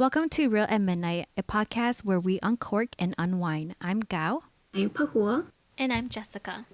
Welcome to Real at Midnight, a podcast where we uncork and unwind. I'm Gao. I'm Pa Houa. And I'm Jessica.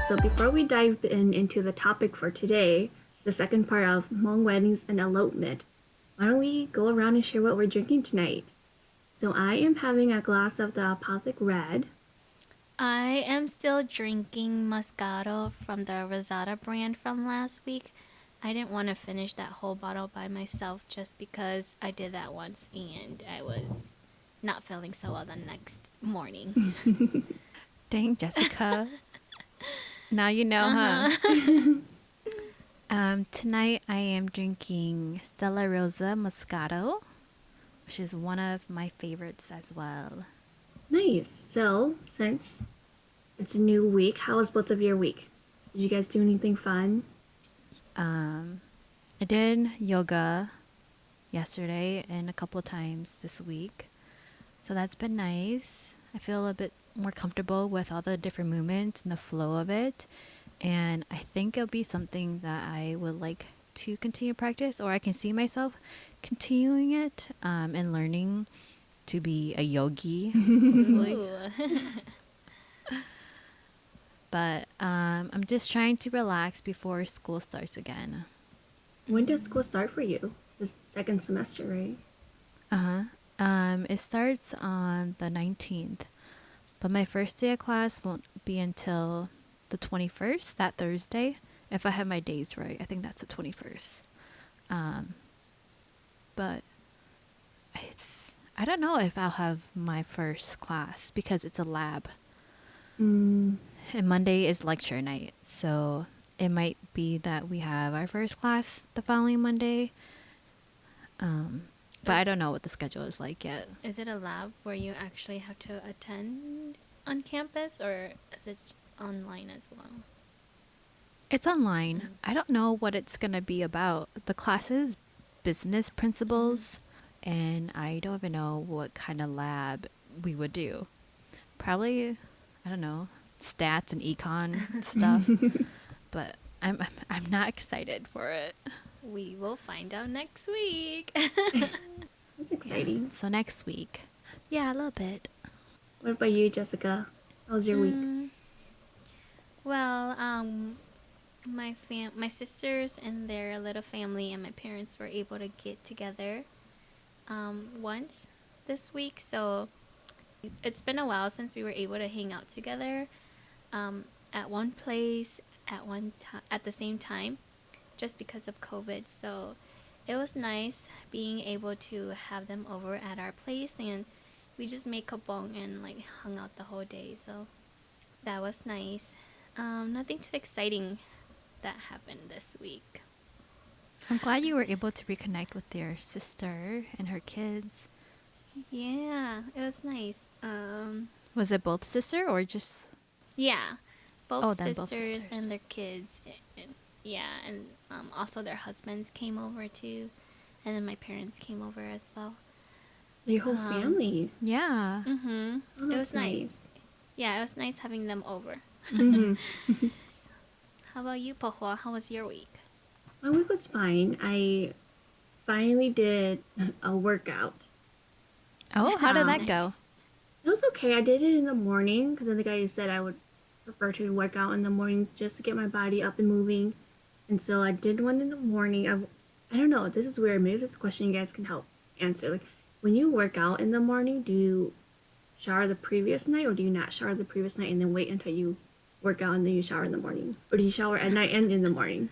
So before we dive into the topic for today, the second part of Hmong weddings and elopement, why don't we go around and share what we're drinking tonight? So I am having a glass of the Apothic Red. I am still drinking Moscato from the Rosada brand from last week. I didn't want to finish that whole bottle by myself just because I did that once and I was not feeling so well the next morning. Dang, Jessica. Now you know, huh? Tonight I am drinking Stella Rosa Moscato, which is one of my favorites as well. Nice. So since it's a new week, how was both of your week? Did you guys do anything fun? I did yoga yesterday and a couple times this week. So that's been nice. I feel a bit more comfortable with all the different movements and the flow of it. And I think it'll be something that I would like to continue practice, or I can see myself continuing it and learning to be a yogi. But I'm just trying to relax before school starts again. When does school start for you? The second semester, right? It starts on the 19th, but my first day of class won't be until the 21st, that Thursday, if I have my days right. I think that's the 21st. But I don't know if I'll have my first class because it's a lab. And Monday is lecture night, so it might be that we have our first class the following Monday. But I don't know what the schedule is like yet. Is it a lab where you actually have to attend on campus or is it online as well? It's online. I don't know what it's going to be about. The class is business principles, and I don't even know what kind of lab we would do. Probably, I don't know, stats and econ stuff. But I'm not excited for it. We will find out next week. That's exciting. Yeah, so next week. Yeah, a little bit. What about you, Jessica? How was your week? Well, my sisters and their little family and my parents were able to get together once this week. So it's been a while since we were able to hang out together at one place at the same time, just because of COVID. So it was nice being able to have them over at our place, and we just made kabong and like hung out the whole day. So that was nice. Nothing too exciting that happened this week. I'm glad you were able to reconnect with your sister and her kids. Yeah, it was nice. Was it both sister or just? Yeah, both both sisters sisters and their kids. And also their husbands came over too, and then my parents came over as well. So your whole family. Yeah. Oh, it was nice. Yeah, it was nice having them over. How about you, Pa Houa? How was your week? My week was fine. I finally did a workout. Oh, how did that go? It was okay. I did it in the morning because I think I said I would prefer to work out in the morning just to get my body up and moving. And so I did one in the morning. I don't know. This is weird. Maybe this is a question you guys can help answer. Like, when you work out in the morning, do you shower the previous night or do you not shower the previous night and then wait until you work out and then you shower in the morning? Or do you shower at night and in the morning?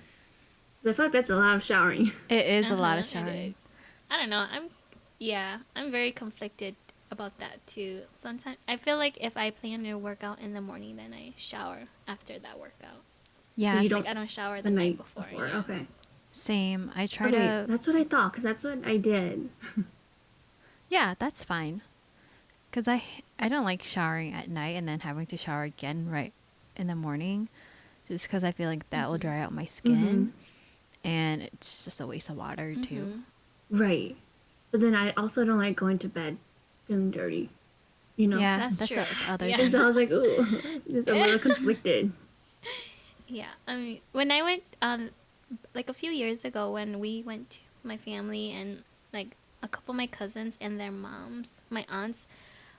'Cause I feel like that's a lot of showering. It is a lot of showering. I don't know. I'm very conflicted about that too. Sometimes I feel like if I plan to work out in the morning, then I shower after that workout. Yeah, So I don't shower the night before. Yeah. Okay. same. I try Okay, to. that's what I thought because that's what I did. Yeah, that's fine. Because I don't like showering at night and then having to shower again right in the morning, just because I feel like that will dry out my skin, and it's just a waste of water too. Right. But then I also don't like going to bed feeling dirty, you know? Yeah, That's that's true. the other Yeah. And thing. so I was like, ooh, just a little conflicted. Yeah, I mean, when I went, like a few years ago, when we went to my family and like a couple of my cousins and their moms, my aunts,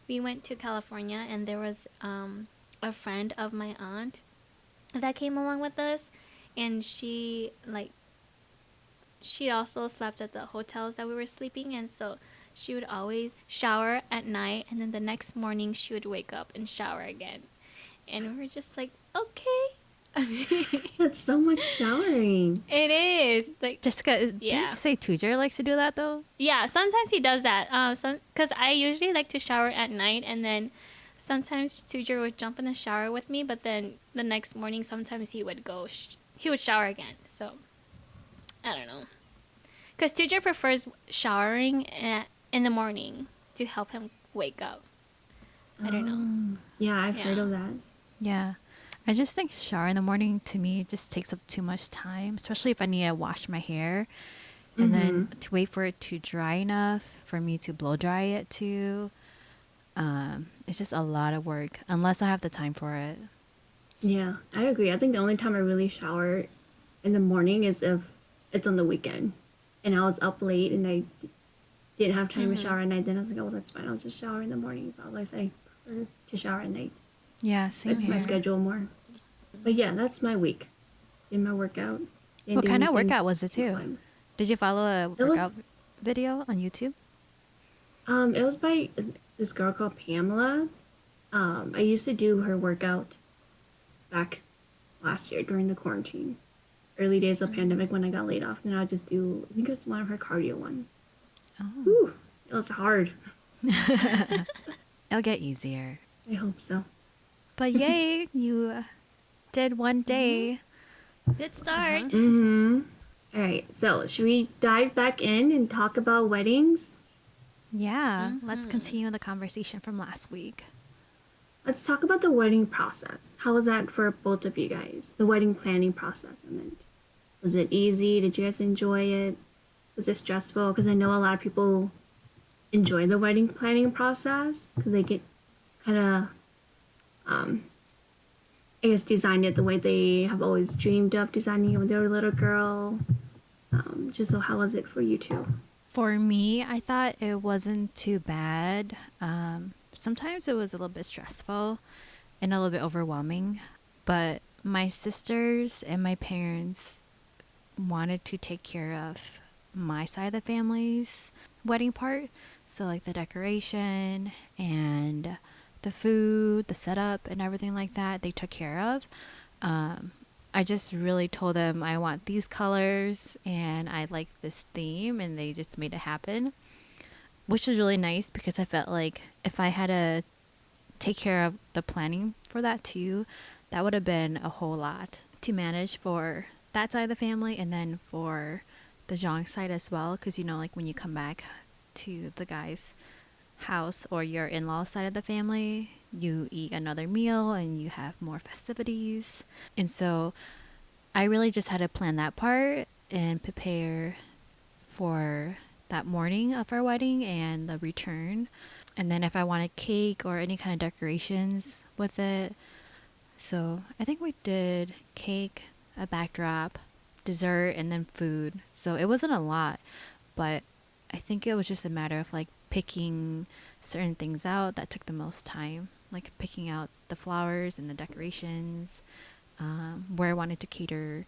we went to California, and there was a friend of my aunt that came along with us, and she also slept at the hotels that we were sleeping in, so she would always shower at night, and then the next morning she would wake up and shower again, and we were just like, okay. That's so much showering. It is like, Jessica, did you yeah, just say Tujer likes to do that though? yeah. Sometimes he does that. Because I usually like to shower at night, and then sometimes Tujer would jump in the shower with me. But then the next morning, sometimes he would he would shower again. So I don't know. Because Tujer prefers showering in the morning to help him wake up. I don't know. Yeah, I've heard Yeah. of that. Yeah. I just think shower in the morning to me just takes up too much time, especially if I need to wash my hair. And then to wait for it to dry enough for me to blow dry it too. It's just a lot of work unless I have the time for it. Yeah, I agree. I think the only time I really shower in the morning is if it's on the weekend and I was up late and I didn't have time to shower at night. Then I was like, oh, that's fine. I'll just shower in the morning. But otherwise, I prefer to shower at night. Yeah, same It's my here. schedule more. But yeah, that's my week. Did my workout. Didn't What do kind of anything workout was it too? fun. Did you follow a It was- workout video on YouTube? It was by this girl called Pamela. I used to do her workout back last year during the quarantine, early days of pandemic when I got laid off. And I would just do, I think it was one of her cardio one. Oh. Whew, it was hard. It'll get easier. I hope so. But yay, you did one day. Good start. Mm-hmm. All right, so should we dive back in and talk about weddings? Yeah, let's continue the conversation from last week. Let's talk about the wedding process. How was that for both of you guys? The wedding planning process, I meant. Was it easy? Did you guys enjoy it? Was it stressful? Because I know a lot of people enjoy the wedding planning process because they get kind of, I guess, design it the way they have always dreamed of designing it when they were a little girl. Just so, how was it for you two? For me, I thought it wasn't too bad. Sometimes it was a little bit stressful and a little bit overwhelming, but my sisters and my parents wanted to take care of my side of the family's wedding part. So, like the decoration and the food, the setup, and everything like that, they took care of. I just really told them I want these colors and I like this theme, and they just made it happen, which was really nice because I felt like if I had to take care of the planning for that too, that would have been a whole lot to manage for that side of the family and then for the Zhang side as well. Because, you know, like when you come back to the guy's house or your in-law side of the family, you eat another meal and you have more festivities. And so I really just had to plan that part and prepare for that morning of our wedding and the return. And then if I wanted cake or any kind of decorations with it. So I think we did cake, a backdrop, dessert, and then food. So it wasn't a lot, but I think it was just a matter of like picking certain things out that took the most time, like picking out the flowers and the decorations, where I wanted to cater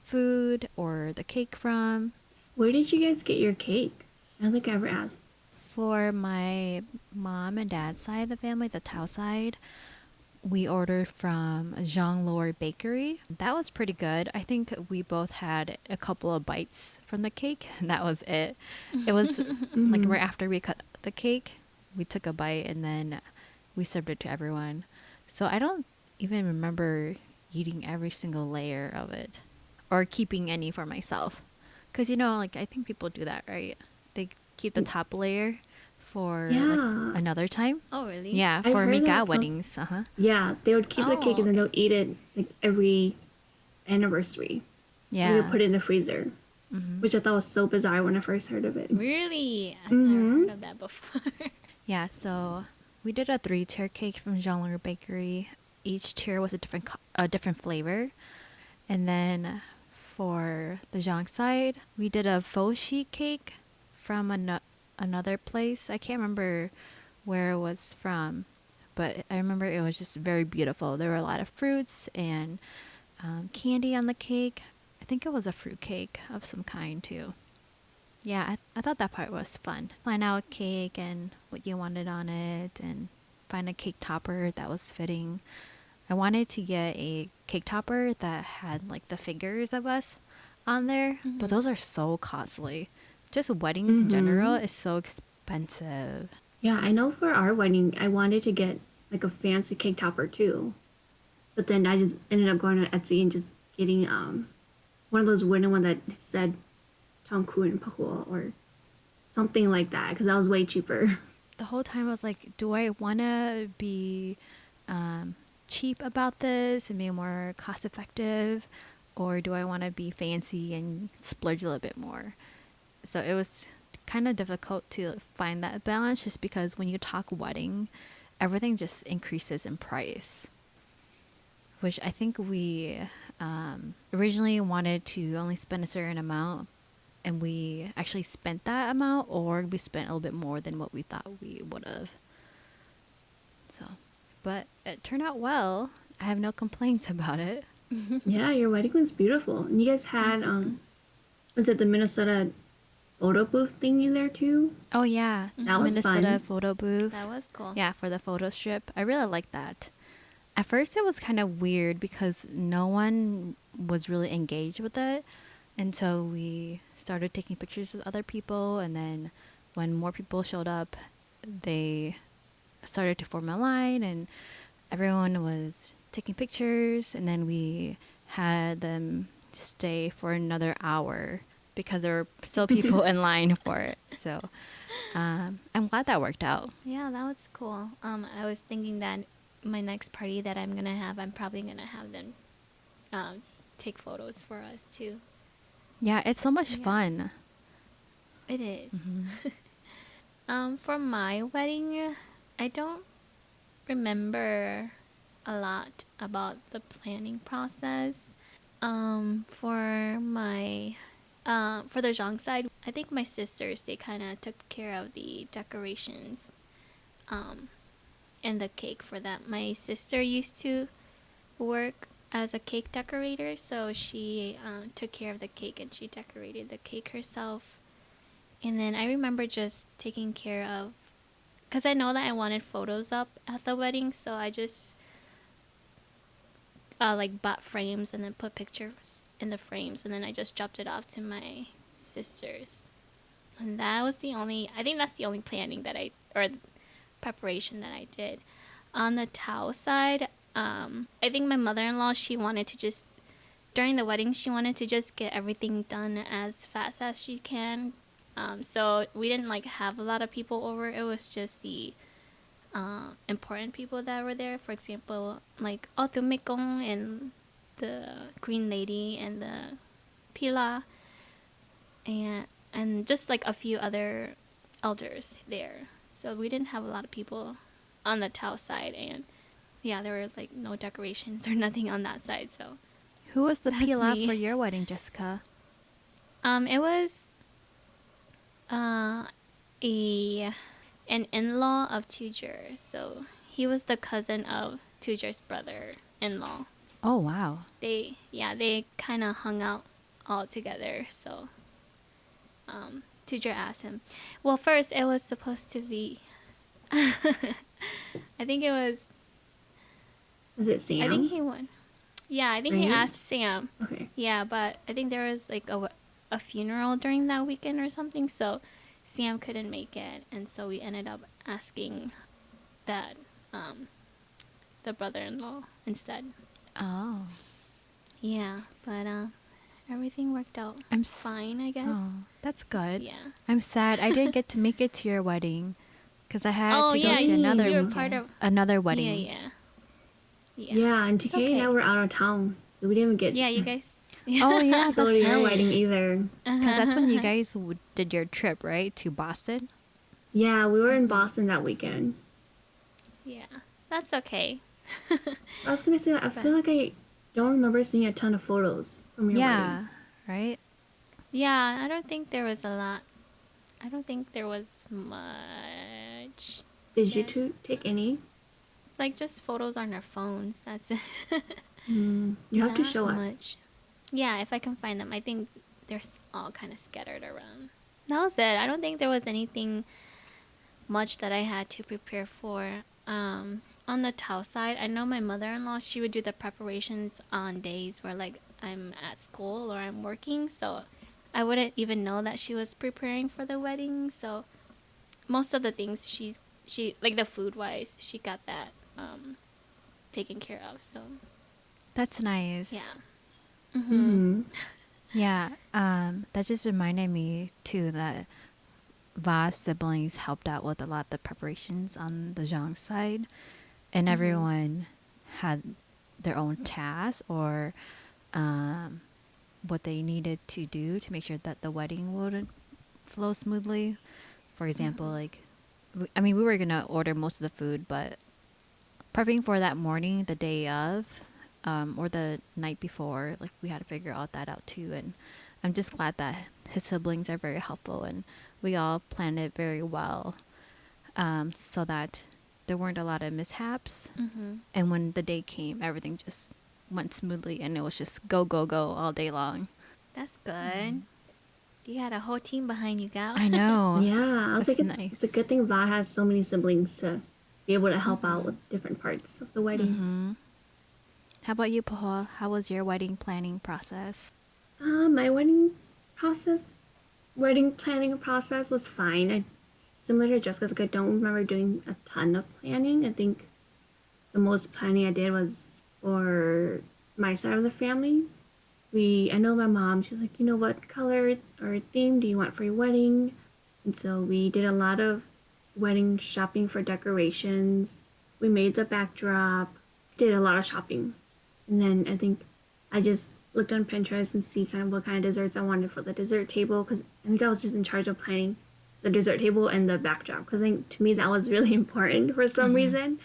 food or the cake from. Where did you guys get your cake? I don't think I ever asked. For my mom and dad's side of the family, the Tao side, we ordered from Zhang Lor Bakery. That was pretty good. I think we both had a couple of bites from the cake, and that was it. It was like right after we cut the cake, we took a bite and then we served it to everyone. So I don't even remember eating every single layer of it or keeping any for myself. Because, you know, like I think people do that, right? They keep the top layer for like Yeah. another time. Oh, really? Yeah, I've for heard Mika that some. weddings. Uh-huh. Yeah, they would keep the cake Oh, and then okay. they'll eat it like every anniversary. Like they Yeah. put it in the freezer, Mm-hmm. which I thought was so bizarre when I first heard of it. Really? I've never Mm-hmm. heard of that before. Yeah, so we did a 3-tier cake from Jean Bakery. Each tier was a different flavor. And then for the Zhang side, we did a faux sheet cake from another place. I can't remember where it was from, but I remember it was just very beautiful. There were a lot of fruits and candy on the cake. I think it was a fruit cake of some kind too. Yeah, I thought that part was fun. Find out a cake and what you wanted on it and find a cake topper that was fitting. I wanted to get a cake topper that had like the figures of us on there, but those are so costly. Just weddings in general Mm-hmm. is so expensive. Yeah, I know for our wedding, I wanted to get like a fancy cake topper too, but then I just ended up going on Etsy and just getting one of those wooden one that said Tongku and Pa Houa or something like that because that was way cheaper. The whole time I was like, do I want to be cheap about this and be more cost effective, or do I want to be fancy and splurge a little bit more? So it was kind of difficult to find that balance just because when you talk wedding, everything just increases in price, which I think we originally wanted to only spend a certain amount, and we actually spent that amount, or we spent a little bit more than what we thought we would have. So, but it turned out well. I have no complaints about it. Yeah, your wedding was beautiful, and you guys had was it the Minnesota photo booth thingy there too? Oh yeah, That was Minnesota fun. photo booth. That was cool. Yeah, for the photo strip. I really like that. At first, it was kind of weird because no one was really engaged with it until we started taking pictures with other people. And then when more people showed up, they started to form a line and everyone was taking pictures. And then we had them stay for another hour because there were still people in line for it. So I'm glad that worked out. Yeah, that was cool. I was thinking that my next party that I'm gonna have, I'm probably gonna have them take photos for us too. Yeah, it's so much Yeah. fun. It is. Mm-hmm. For my wedding, I don't remember a lot about the planning process. For my for the Zhang side, I think my sisters, they kind of took care of the decorations and the cake for that. My sister used to work as a cake decorator, so she took care of the cake and she decorated the cake herself. And then I remember just taking care of, because I know that I wanted photos up at the wedding, so I just like bought frames and then put pictures in the frames, and then I just dropped it off to my sisters. And that was the only, I think that's the only planning that or preparation that I did. On the Tao side, I think my mother-in-law, she wanted to just, during the wedding, she wanted to just get everything done as fast as she can. So we didn't like have a lot of people over. It was just the important people that were there. For example, like Otumikong and the Green Lady and the Pila, and just like a few other elders there. So we didn't have a lot of people on the Tao side, and yeah, there were like no decorations or nothing on that side. So Who was the that's pila me. for your wedding, Jessica? It was a an in-law of Tujer. So he was the cousin of Tujer's brother-in-law. Oh, wow. They kind of hung out all together. So Tujer asked him. Well, first it was supposed to be. I think it was. Was it Sam? I think he won. Yeah, I think he Right? asked Sam. Okay. Yeah, but I think there was like a funeral during that weekend or something, so Sam couldn't make it, and so we ended up asking that the brother-in-law instead. Oh. Yeah, but everything worked out fine, I guess. Oh, that's good. Yeah. I'm sad I didn't get to make it to your wedding. because I had Oh to go yeah, to another you were Same. part weekend, of. another Yeah, wedding. yeah, yeah. Yeah, and It's TK and I okay. were out of town, so we didn't even get Yeah, you guys. Oh yeah, to go that's to your wedding right. either. Because that's when you guys did your trip, right, to Boston? Yeah, we were in Mhm. Boston that weekend. Yeah, that's okay. I was gonna say that I But feel like I don't remember seeing a ton of photos from your wedding. Yeah, right. yeah, I don't think there was a lot. I don't think there was much. Did you Yes, two take any? like just photos on our phones. That's it. You have to Not show us. much. Yeah, if I can find them. I think they're all kind of scattered around. That was it. I don't think there was anything much that I had to prepare for. On the Tao side, I know my mother-in-law, she would do the preparations on days where like I'm at school or I'm working, so I wouldn't even know that she was preparing for the wedding. So most of the things she like the food wise, she got that taken care of. So That's nice. yeah. Mhm. Mm-hmm. Yeah, that just reminded me too that Va's siblings helped out with a lot of the preparations on the Zhang side, and Mhm. everyone had their own tasks or um, what they needed to do to make sure that the wedding would flow smoothly. For example, Mhm. like, I mean, we were gonna order most of the food, but prepping for that morning, the day of, or the night before, like we had to figure all that out too. And I'm just glad that his siblings are very helpful and we all planned it very well, so that there weren't a lot of mishaps. Mhm. And when the day came, everything just went smoothly and it was just go, go, go all day long. That's good. You had a whole team behind you, Gal. I know. Yeah, I was like, That's it's a nice. good thing Va has so many siblings to be able to help out Mhm. with different parts of the wedding. Mm-hmm. How about you, Pa Houa? How was your wedding planning process? My wedding planning process was fine. Similar to Jessica's, like I don't remember doing a ton of planning. I think the most planning I did was for my side of the family. I know my mom, she was like, what color or theme do you want for your wedding? And so we did a lot of wedding shopping for decorations. We made the backdrop, did a lot of shopping. And then I think I just looked on Pinterest and see kind of what kind of desserts I wanted for the dessert table because I think I was just in charge of planning the dessert table and the backdrop because I think to me that was really important for some Mm-hmm. reason.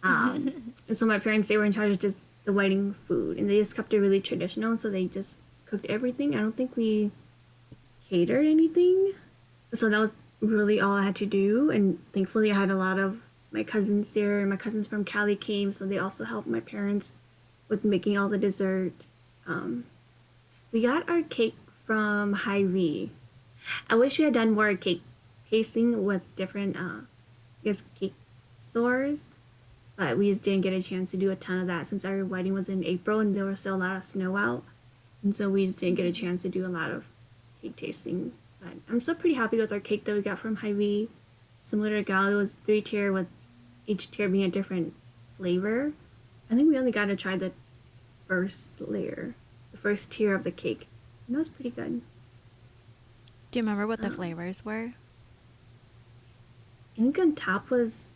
And so my parents, they were in charge of just the wedding food and they just kept it really traditional. And so they just cooked everything. I don't think we catered anything. So that was really all I had to do. And thankfully, I had a lot of my cousins there. My cousins from Cali came, so they also helped my parents with making all the dessert. Um, we got our cake from Hy-Vee. I wish we had done more cake tasting with different, cake stores, but we just didn't get a chance to do a ton of that since our wedding was in April and there was still a lot of snow out, and so we just didn't get a chance to do a lot of cake tasting. But I'm still pretty happy with our cake that we got from Hy-Vee. Similar to Gal, it was 3 tier with each tier being a different flavor. I think we only got to try the first layer, the first tier of the cake, and that was pretty good. Do you remember what the Um, flavors were? I think on top was,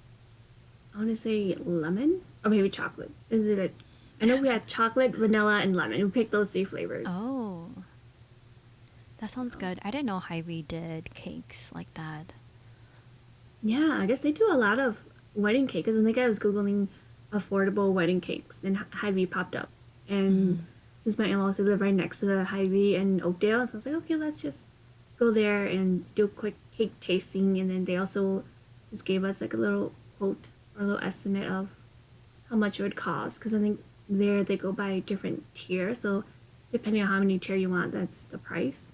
I want to say lemon or maybe chocolate. Is it a? I know we had chocolate, vanilla, and lemon. We picked those 3 flavors. Oh, that sounds So good. I didn't know Hy-Vee did cakes like that. yeah, I guess they do a lot of wedding cakes. I think I was googling affordable wedding cakes, and Hy-Vee popped up. And Mm-hmm. since my in-laws live right next to the Hy-Vee in Oakdale, so I was like, okay, let's just go there and do a quick cake tasting. And then they also just gave us like a little quote or a little estimate of how much it would cost. Because I think there they go by different tiers, so depending on how many tier you want, that's the price.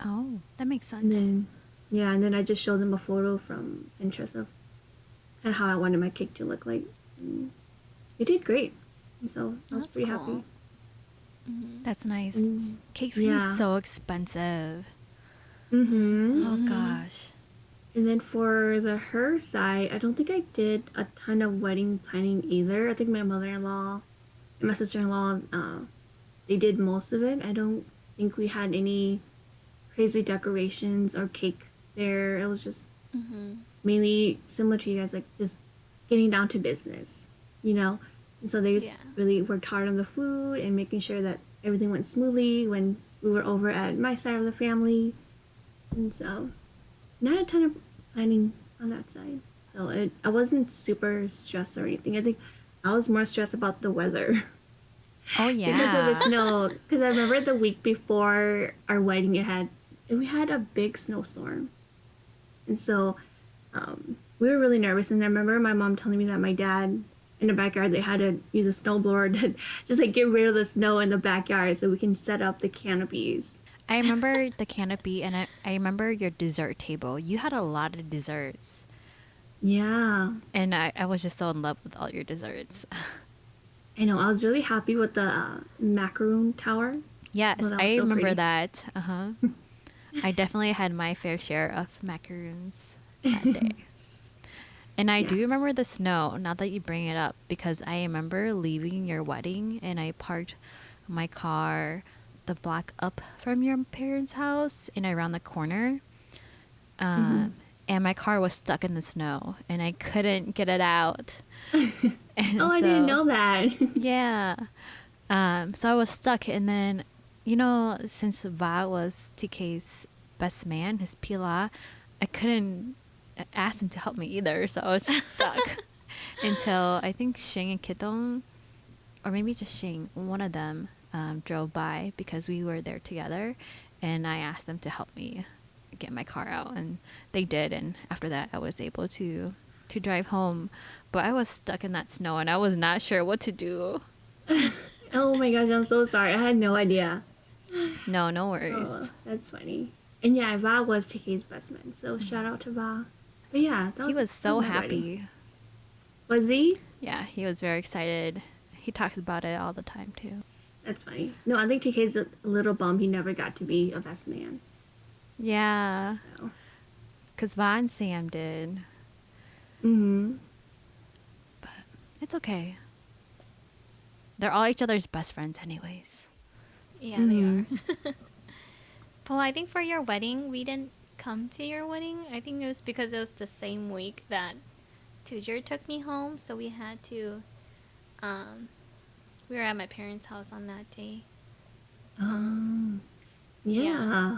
Oh, that makes And sense. then yeah, and then I just showed them a photo from Pinterest of kind of how I wanted my cake to look like. And they did great. And so I was That's pretty cool. happy. Mhm. That's nice. And Cakes can be yeah. so expensive. Oh Mhm. gosh. And then for the her side, I don't think I did a ton of wedding planning either. I think my mother-in-law and my sister-in-law, they did most of it. I don't think we had any crazy decorations or cake there. It was just Mhm. mainly similar to you guys, like just getting down to business, you know. And so they just Yeah. really worked hard on the food and making sure that everything went smoothly when we were over at my side of the family. And so, not a ton of planning on that side. So I wasn't super stressed or anything. I think I was more stressed about the weather Oh because of the yeah. snow. Because I remember the week before our wedding, we had a big snowstorm, and so we were really nervous. And I remember my mom telling me that my dad in the backyard they had to use a snowblower to just like get rid of the snow in the backyard so we can set up the canopies. I remember the canopy, and I remember your dessert table. You had a lot of desserts. Yeah, And I was just so in love with all your desserts. I know. I was really happy with the macaroon tower. Well, Yes, that was I so remember pretty. that. Uh-huh. I definitely had my fair share of macaroons that day. And I Yeah. do remember the snow, now that you bring it up, because I remember leaving your wedding and I parked my car the block up from your parents' house and around the corner. Mm-hmm. And my car was stuck in the snow and I couldn't get it out. Oh, And I didn't so, know that. yeah. So I was stuck. And then, since Va was TK's best man, his pila, I couldn't ask him to help me either. So I was stuck until I think Shing and Kitong, or maybe just Shing, one of them drove by because we were there together. And I asked them to help me get my car out. And they did. And after that, I was able to drive home. But I was stuck in that snow and I was not sure what to do. Oh my gosh, I'm so sorry. I had no idea. No, no Oh, worries. that's funny. And yeah, Va was TK's best man, so shout out to Va. But yeah, He was that was so my wedding. happy. Was he? Yeah, he was very excited. He talks about it all the time too. That's funny. No, I think TK's a little bummed he never got to be a best man. Yeah, So. because Va and Sam did. Mm-hmm. It's okay. They're all each other's best friends, anyways. Yeah, they Mm-hmm. are. Well, I think for your wedding, we didn't come to your wedding. I think it was because it was the same week that Tujer took me home, so we had to. Um, we were at my parents' house on that day. Yeah.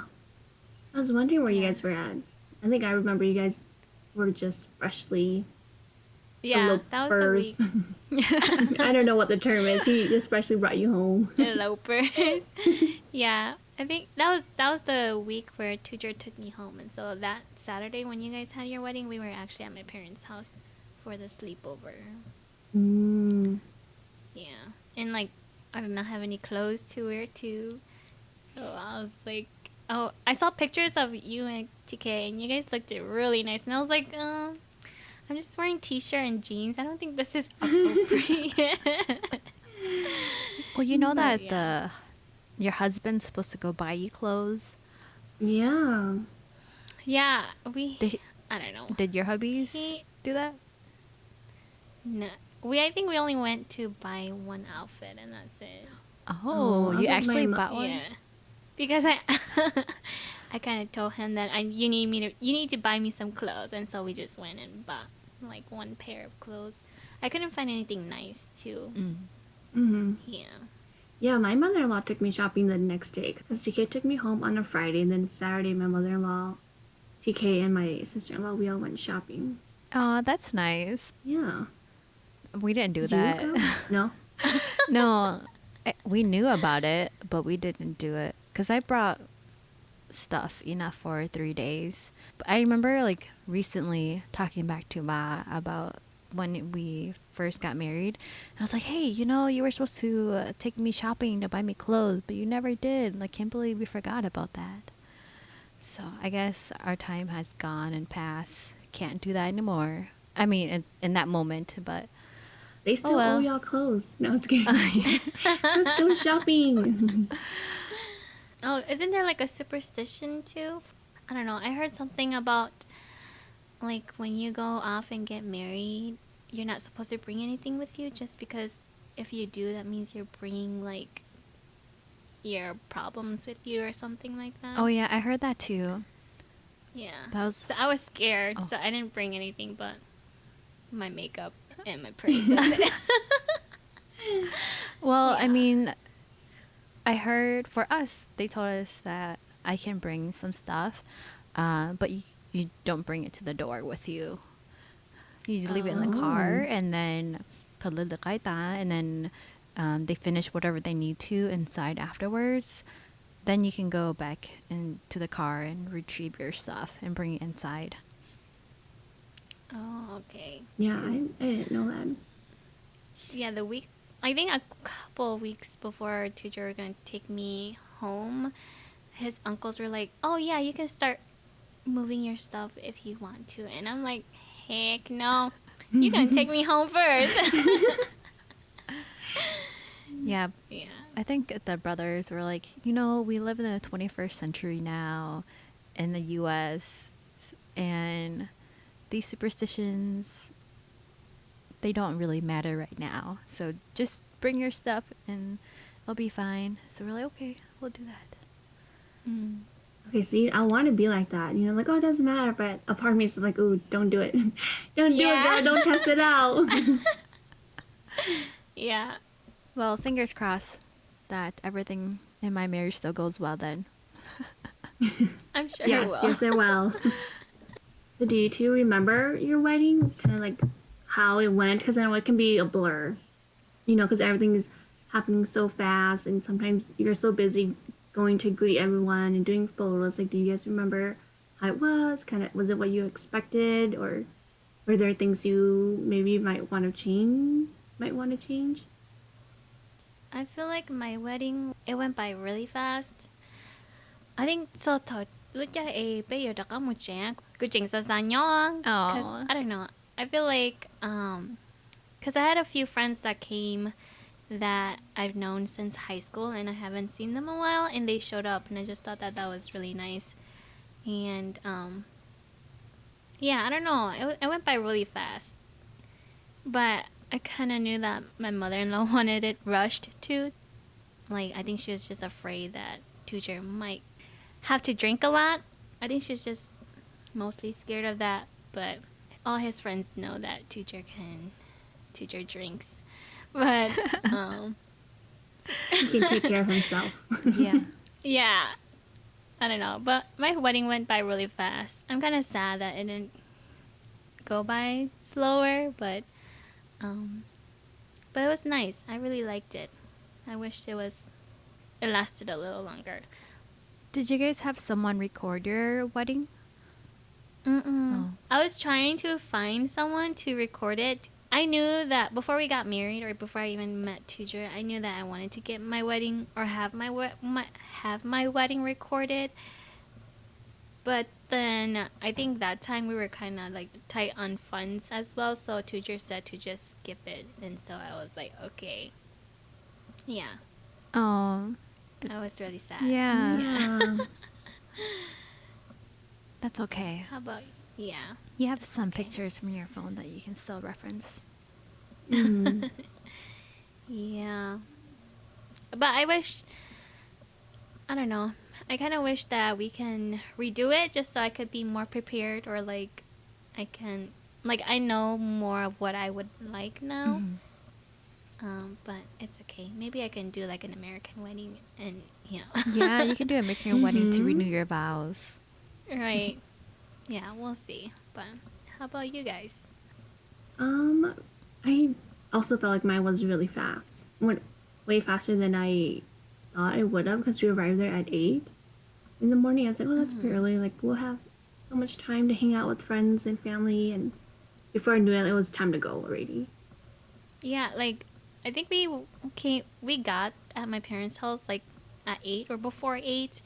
I was wondering where you Yeah. guys were at. I think I remember you guys were just freshly Yeah, that was the week. elopers. I don't know what the term is. He just freshly brought you home. Elopers. Yeah, I think that was the week where Tujer took me home, and so that Saturday when you guys had your wedding, we were actually at my parents' house for the sleepover. Mm. Yeah, and like I did not have any clothes to wear too, so I was like, oh, I saw pictures of you and TK, and you guys looked really nice, and I was like, I'm just wearing t-shirt and jeans. I don't think this is appropriate. Well, you know But that yeah. your husband's supposed to go buy you clothes. Yeah. Yeah, Did, I don't know. did your hubbies He, do that? no, I think we only went to buy one outfit and that's it. Oh, Oh, I you was like actually bought one? Yeah, because I kind of told him that you need to buy me some clothes, and so we just went and bought like one pair of clothes. I couldn't find anything nice too. Mm. Mm-hmm. Yeah. Yeah, my mother-in-law took me shopping the next day because TK took me home on a Friday, and then Saturday my mother-in-law, TK, and my sister-in-law we all went shopping. Oh, that's nice. Yeah. We didn't do Did you that. go? No. No, we knew about it, but we didn't do it because I brought stuff enough for 3 days. But I remember like recently talking back to Ma about when we first got married. And I was like, hey, you were supposed to take me shopping to buy me clothes, but you never did. Like, can't believe we forgot about that. So I guess our time has gone and passed. Can't do that anymore. I mean, in that moment, but They oh still owe well. y'all clothes. No, I was kidding. Let's go shopping. Oh, isn't there like a superstition too? I don't know. I heard something about like when you go off and get married, you're not supposed to bring anything with you just because if you do, that means you're bringing like your problems with you or something like that. Oh yeah, I heard that too. Yeah. That was So I was scared, oh. so I didn't bring anything but my makeup and my purse. That's it. Well, I Yeah. mean, I heard for us, they told us that I can bring some stuff, but you don't bring it to the door with you. You leave it in the car, Oh. and then and then they finish whatever they need to inside afterwards. Then you can go back into the car and retrieve your stuff and bring it inside. Oh, okay. Yeah, 'Cause, I didn't know that. yeah, the week, I think a couple of weeks before our teacher were going to take me home, his uncles were like, oh, yeah, you can start moving your stuff if you want to. And I'm like, heck no. You're going to take me home first. Yeah, Yeah. I think the brothers were like, we live in the 21st century now in the US, and these superstitions, they don't really matter right now. So just bring your stuff and it'll be fine. So we're like, okay, we'll do that. Mm. Okay, see, I want to be like that. Like, oh, it doesn't matter. But a part of me is like, oh, don't do it. Don't do it, Yeah. girl. Don't test it out. Yeah. Well, fingers crossed that everything in my marriage still goes well then. I'm sure it Yes, will. yes, it will. So do you two remember your wedding? Kind of like how it went? Because I know it can be a blur. Because everything is happening so fast, and sometimes you're so busy going to greet everyone and doing photos. Like, do you guys remember how it was? Kind of, was it what you expected, or were there things you maybe might want to change? I feel like my wedding, it went by really fast. I think so thôi lúc chắc bây giờ đã có một chuyện cứ chuyện xa xa nhau because Oh, I don't know. I feel like because I had a few friends that came that I've known since high school and I haven't seen them a while and they showed up and I just thought that was really nice. And yeah, I don't know. It went by really fast. But I kind of knew that my mother-in-law wanted it rushed too. Like, I think she was just afraid that Tujer might have to drink a lot. I think she's just mostly scared of that. But all his friends know that Tujer drinks. But, He can take care of himself. yeah. yeah, I don't know. But my wedding went by really fast. I'm kind of sad that it didn't go by slower, but it was nice. I really liked it. I wish it lasted a little longer. Did you guys have someone record your wedding? Mm-mm. Oh. I was trying to find someone to record it. I knew that before we got married, or before I even met Tujer, I knew that I wanted to get my wedding or have my wedding recorded. But then I think that time we were kind of like tight on funds as well, so Tujer said to just skip it, and so I was like, okay, yeah. Oh, I was really sad. yeah. Yeah. That's okay. How about yeah? You have some okay. pictures from your phone that you can still reference. Mm. Yeah. But I wish, I don't know. I kind of wish that we can redo it just so I could be more prepared, or like I know more of what I would like now. Mhm. But it's okay. Maybe I can do like an American wedding and, Yeah, you can do a American wedding to Mhm. renew your vows. Right. Yeah, we'll see. But how about you guys? I also felt like mine was really fast. Went way faster than I thought it would have because we arrived there at 8 in the morning. I was like, oh, that's pretty early. Like, we'll have so much time to hang out with friends and family. And before I knew it was time to go already. Yeah, like I think we got at my parents' house like at 8 or before 8,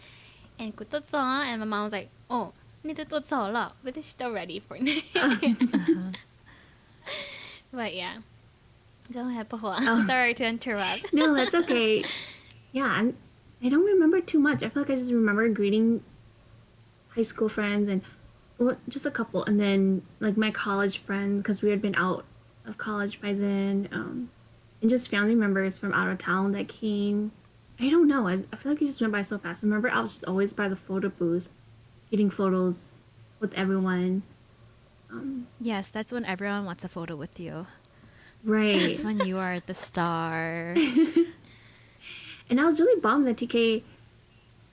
and and my mom was like, "Oh, 你都做早了," but she's still ready for it. Uh-huh. But yeah, go ahead, Pa Houa. Oh. Sorry to interrupt. No, that's okay. Yeah, I don't remember too much. I feel like I just remember greeting high school friends and just a couple, and then like my college friend because we had been out of college by then, and just family members from out of town that came. I don't know. I feel like it just went by so fast. I remember I was just always by the photo booth, getting photos with everyone. Yes, that's when everyone wants a photo with you. Right. That's when you are the star. And I was really bummed that TK.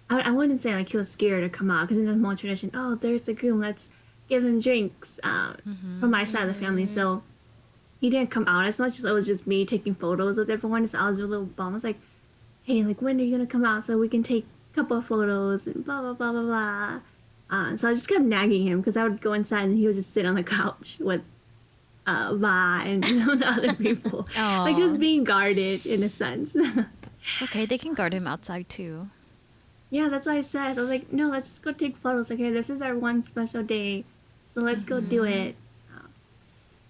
I wouldn't say like he was scared to come out because in the Hmong tradition, oh, there's the groom, let's give him drinks from my side of the family. So he didn't come out as much as it was just me taking photos with everyone. So I was a little bummed. I was like, hey, like when are you gonna come out so we can take a couple of photos and blah blah blah blah blah. So I just kept nagging him because I would go inside and he would just sit on the couch with Va and the other people. Like he was Aw. being guarded in a sense. It's okay, they can guard him outside too. Yeah, that's what I said. So I was like, no, let's go take photos. Like, hey, this is our one special day. So let's go do it.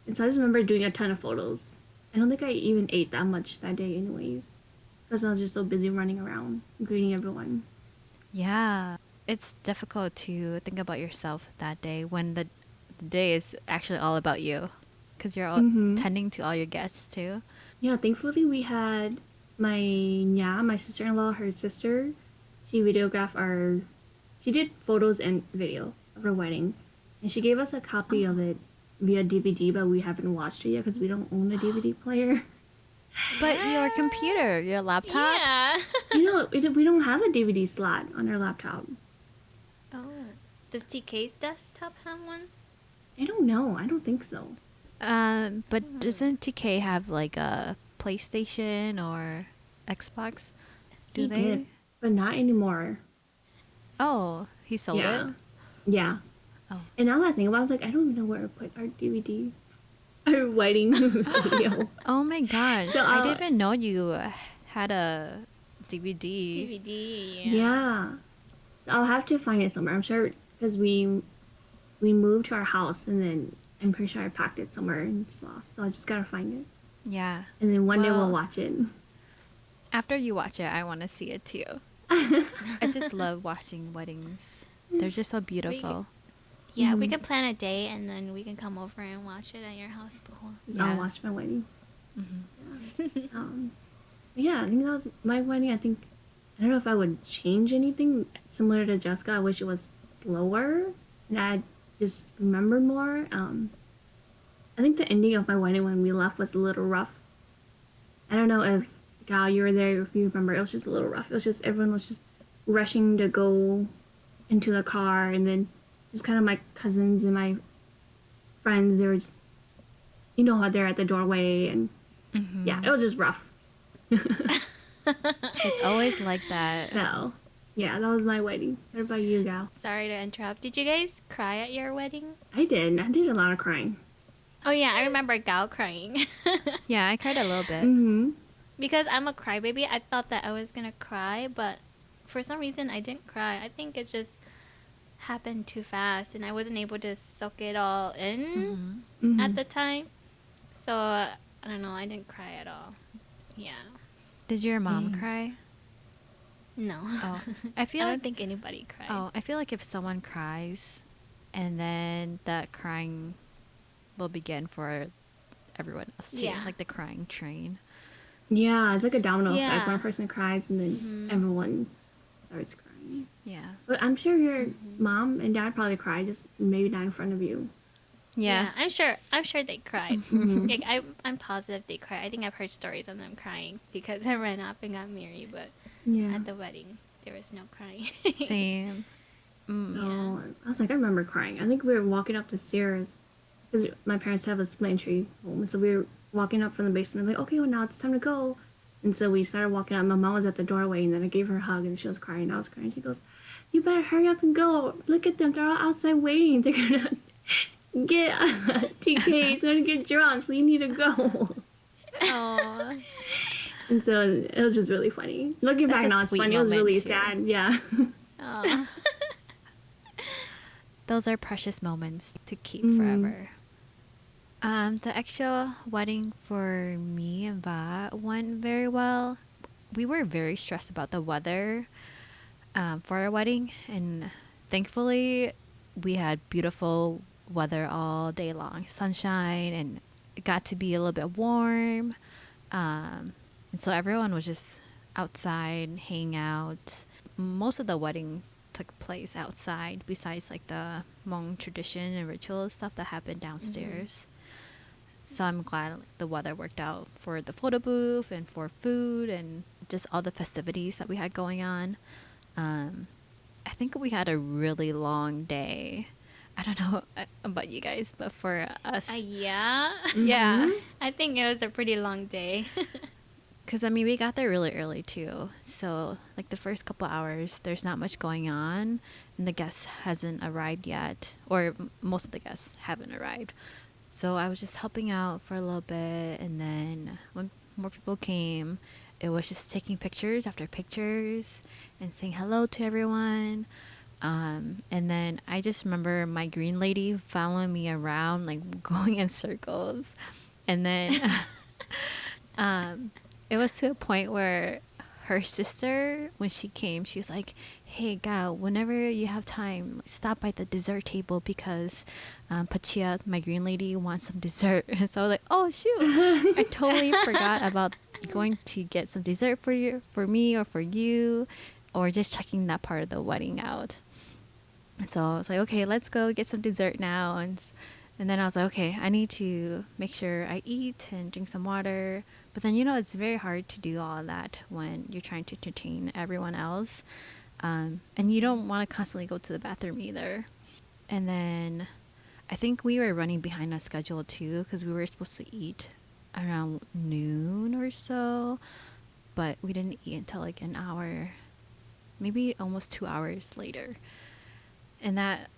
And so I just remember doing a ton of photos. I don't think I even ate that much that day anyways. Because I was just so busy running around, greeting everyone. Yeah. It's difficult to think about yourself that day when the day is actually all about you. Because you're all tending to all your guests too. Yeah, thankfully we had my sister-in-law, her sister. She she did photos and video of her wedding. And she gave us a copy of it via DVD, but we haven't watched it yet because we don't own a DVD player. But your computer, your laptop? Yeah. We don't have a DVD slot on our laptop. Oh. Does TK's desktop have one? I don't know. I don't think so. But doesn't TK have like a PlayStation or Xbox? Do He they? did, but not anymore. Oh, he sold Yeah. it? Yeah. Oh. And now that I think about it, I was like, I don't even know where to put our DVD, our wedding video. Oh my gosh. So, I didn't even know you had a DVD. DVD. Yeah. So I'll have to find it somewhere. I'm sure because we moved to our house and then I'm pretty sure I packed it somewhere and it's lost. So I just gotta find it. Yeah. And then one day Well- we'll watch it. After you watch it, I want to see it too. I just love watching weddings. They're just so beautiful. Yeah, we can plan a day and then we can come over and watch it at your house. Yeah. I'll watch my wedding. Mm-hmm. Yeah. Yeah, I think that was my wedding. I don't know if I would change anything similar to Jessica. I wish it was slower and I just remembered more. I think the ending of my wedding when we left was a little rough. I don't know if Gao, you were there, if you remember. It was just a little rough. It was just everyone was just rushing to go into the car, and then just kind of my cousins and my friends. They were just, you know how they're at the doorway, and yeah, it was just rough. It's always like that. So, yeah, that was my wedding. What about you, Gao? Sorry to interrupt. Did you guys cry at your wedding? I did. I did a lot of crying. Oh yeah, I remember Gao crying. Yeah, I cried a little bit. Mm-hmm. Because I'm a crybaby, I thought that I was gonna cry, but for some reason I didn't cry. I think it just happened too fast and I wasn't able to soak it all in at the time. So I don't know, I didn't cry at all. Yeah. Did your mom cry? No. Oh, I I feel don't like think anybody cried. Oh, I feel like if someone cries, and then that crying will begin for everyone else too, Yeah. like the crying train. Yeah, it's like a domino effect. Yeah. One person cries and then everyone starts crying. Yeah. But I'm sure your mom and dad probably cried, just maybe not in front of you. Yeah. I'm sure they cried. Like I'm positive they cried. I think I've heard stories of them crying because I ran up and got married, but Yeah. at the wedding there was no crying. Same. Oh, I was like, I remember crying. I think we were walking up the stairs because my parents have a split entry home, so we were walking up from the basement. Like, okay, well now it's time to go. And so we started walking up. My mom was at the doorway, and then I gave her a hug, and she was crying. I was crying. She goes, "You better hurry up and go. Look at them. They're all outside waiting. They're gonna get TK. He's gonna get drunk, so you need to go." Oh, And so it was just really funny. Looking That's back a now, it's sweet funny. It was really moment, too. sad. Yeah. Oh. those are precious moments to keep forever. The actual wedding for me and Va went very well. We were very stressed about the weather for our wedding, and thankfully we had beautiful weather all day long, sunshine, and it got to be a little bit warm. And so everyone was just outside, hanging out. Most of the wedding took place outside besides like the Hmong tradition and ritual stuff that happened downstairs. So I'm glad like, the weather worked out for the photo booth and for food and just all the festivities that we had going on. I think we had a really long day. I don't know about you guys, but for us, Yeah. yeah. I think it was a pretty long day. Because, I mean, we got there really early, too. So, like, the first couple hours, there's not much going on. And the guest hasn't arrived yet. Or most of the guests haven't arrived. So, I was just helping out for a little bit. And then when more people came, it was just taking pictures after pictures and saying hello to everyone. And then I just remember my green lady following me around, like, going in circles. And then... it was to a point where her sister, when she came, she was like, "Hey, Gao, whenever you have time, stop by the dessert table because Pachia, my green lady, wants some dessert." And so I was like, "Oh shoot, I totally forgot about going to get some dessert for me, or for you, or just checking that part of the wedding out." And so I was like, "Okay, let's go get some dessert now." And then I was like, "Okay, I need to make sure I eat and drink some water." But then, it's very hard to do all of that when you're trying to entertain everyone else. And you don't want to constantly go to the bathroom either. And then I think we were running behind our schedule too because we were supposed to eat around noon or so. But we didn't eat until like an hour, maybe almost 2 hours later. And that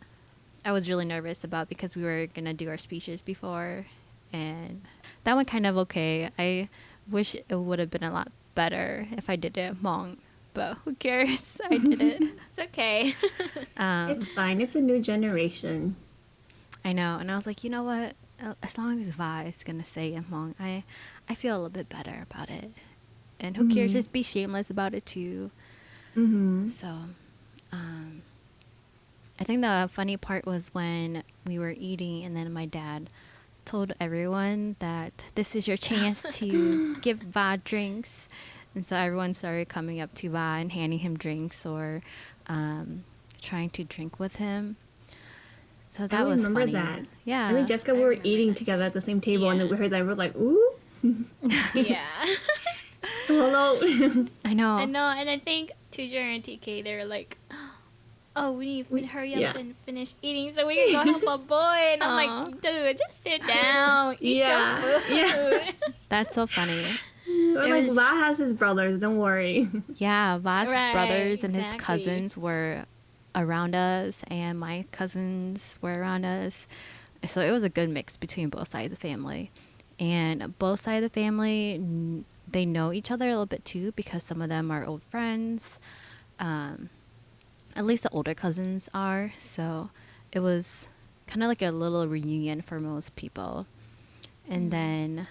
I was really nervous about because we were going to do our speeches before. And that went kind of okay. I wish it would have been a lot better if I did it Hmong, but who cares? I did it. It's okay. It's fine. It's a new generation. I know. And I was like, you know what? As long as Va is going to say it Hmong, I feel a little bit better about it. And who cares? Just be shameless about it too. So, I think the funny part was when we were eating and then my dad told everyone that this is your chance to give Va drinks. And so everyone started coming up to Va and handing him drinks or trying to drink with him. So that was remember funny. that. Yeah. I mean, Jessica, we were eating together at the same table, and then we heard that. We're like, ooh. Yeah. Hello. I know. I know, and I think Tujer and TK, they were like, "Oh, we need to hurry up and finish eating so we can go help our boy." And I'm like, "Dude, just sit down, eat your food." Yeah. That's so funny. We're like, Va has his brothers. Don't worry. Yeah, Va's Right, brothers and his exactly. cousins were around us, and my cousins were around us. So it was a good mix between both sides of the family. And both sides of the family, they know each other a little bit too because some of them are old friends. At least the older cousins are. So it was kind of like a little reunion for most people. And then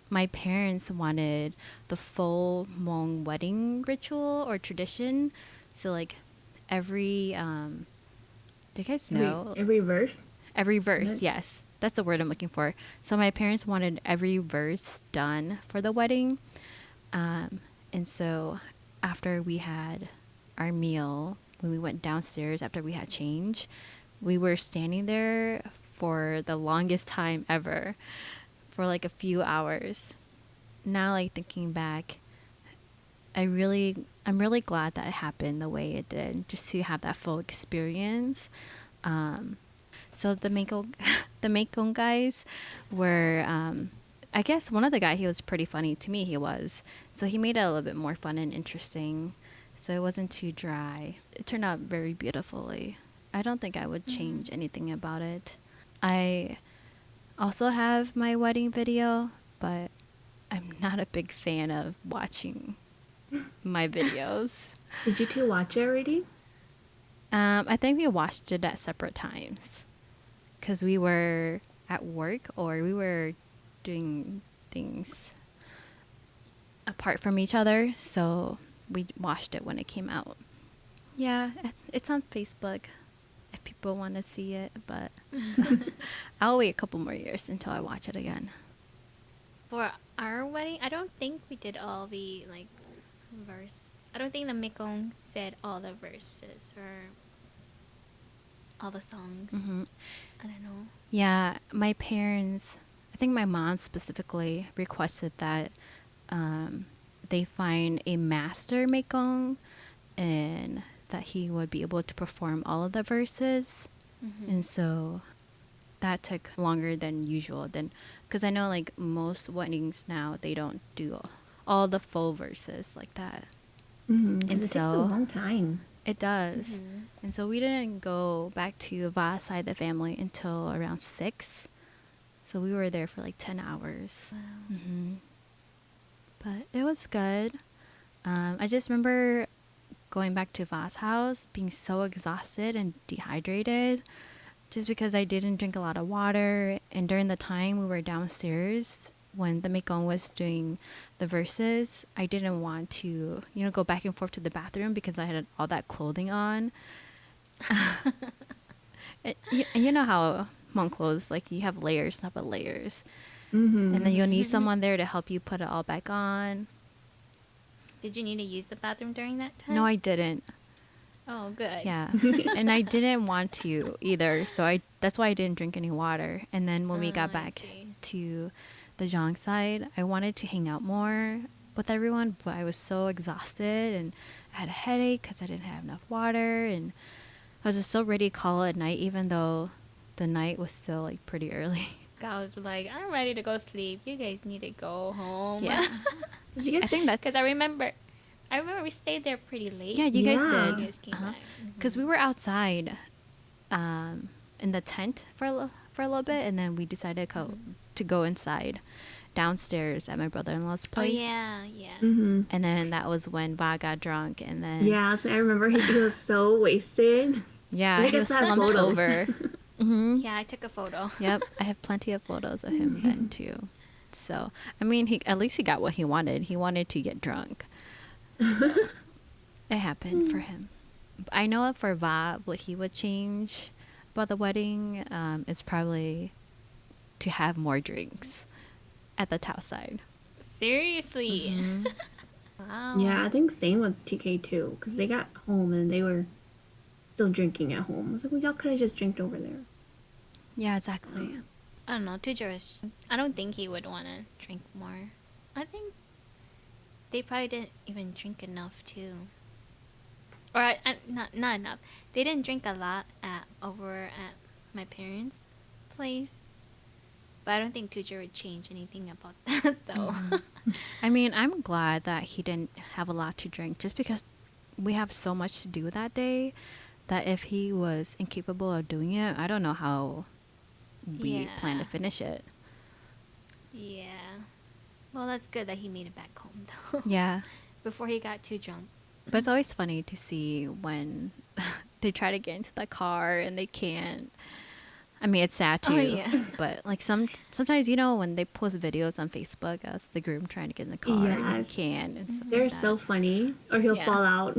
my parents wanted the full Hmong wedding ritual or tradition. So like every, do you guys know? Every verse? Every verse, yes. That's the word I'm looking for. So my parents wanted every verse done for the wedding. And so after we had our meal, when we went downstairs after we had change, we were standing there for the longest time ever, for like a few hours. Now, like thinking back, I'm really glad that it happened the way it did, just to have that full experience. So the Mekong guys were, I guess one of the guys, he was pretty funny to me. He was, so he made it a little bit more fun and interesting. So it wasn't too dry. It turned out very beautifully. I don't think I would change anything about it. I also have my wedding video, but I'm not a big fan of watching my videos. Did you two watch it already? I think we watched it at separate times because we were at work or we were doing things apart from each other. So we watched it when it came out. Yeah, it's on Facebook if people want to see it, but I'll wait a couple more years until I watch it again. For our wedding, I don't think we did all the like verse I don't think the Mekong said all the verses or all the songs. Mm-hmm. I don't know. Yeah, my parents, I think my mom specifically requested that they find a master Mekong and that he would be able to perform all of the verses. Mm-hmm. And so that took longer than usual. Then, because I know like most weddings now, they don't do all the full verses like that. Mm-hmm. And It takes a so long time. it does. Mm-hmm. And so we didn't go back to Va's side of the family until around 6. So we were there for like 10 hours. Wow. Hmm. But it was good. I just remember going back to Va's house, being so exhausted and dehydrated just because I didn't drink a lot of water. And during the time we were downstairs, when the Mekong was doing the verses, I didn't want to, go back and forth to the bathroom because I had all that clothing on. You know how Hmong clothes, like you have layers, not but layers. Mm-hmm. And then you'll need someone there to help you put it all back on. Did you need to use the bathroom during that time? No, I didn't. Oh, good. Yeah. And I didn't want to either. So that's why I didn't drink any water. And then when we got I back see. to the Zhang side, I wanted to hang out more with everyone, but I was so exhausted and I had a headache because I didn't have enough water. And I was just so ready to call it a night, even though the night was still like pretty early. I was like, I'm ready to go sleep. You guys need to go home. Yeah. Did you I guys think that's... Because I remember we stayed there pretty late. Yeah, you guys Yeah. did. You guys came back. Because we were outside in the tent for a little bit, and then we decided to go inside downstairs at my brother-in-law's Oh, place. yeah. Mm-hmm. And then that was when Ba got drunk, and then Yeah, so I remember he was so wasted. yeah, I he was guess I have slumped photos. over. Hmm. Yeah, I took a photo. Yep, I have plenty of photos of him then too. So I mean, at least he got what he wanted. He wanted to get drunk. So, it happened for him. I know for Va, what he would change about the wedding is probably to have more drinks at the Tao side. Seriously. Mhm. Wow. Yeah, I think same with TK too, because they got home and they were still drinking at home. I was like, well, y'all could have just drinked over there. Yeah, exactly. I don't know. I don't think he would want to drink more. I think they probably didn't even drink enough too. Or not enough. They didn't drink a lot over at my parents' place. But I don't think Tujer would change anything about that though. I mean, I'm glad that he didn't have a lot to drink just because we have so much to do that day that if he was incapable of doing it, I don't know how we plan to Yeah. finish it. Yeah. Well, that's good that he made it back home though. Yeah. Before he got too drunk. But it's always funny to see when they try to get into the car and they can't. I mean, it's sad too. Oh, yeah. But like sometimes, when they post videos on Facebook of the groom trying to get in the car and Yes. he can't and stuff They're like that. so funny. Or he'll Yeah. fall out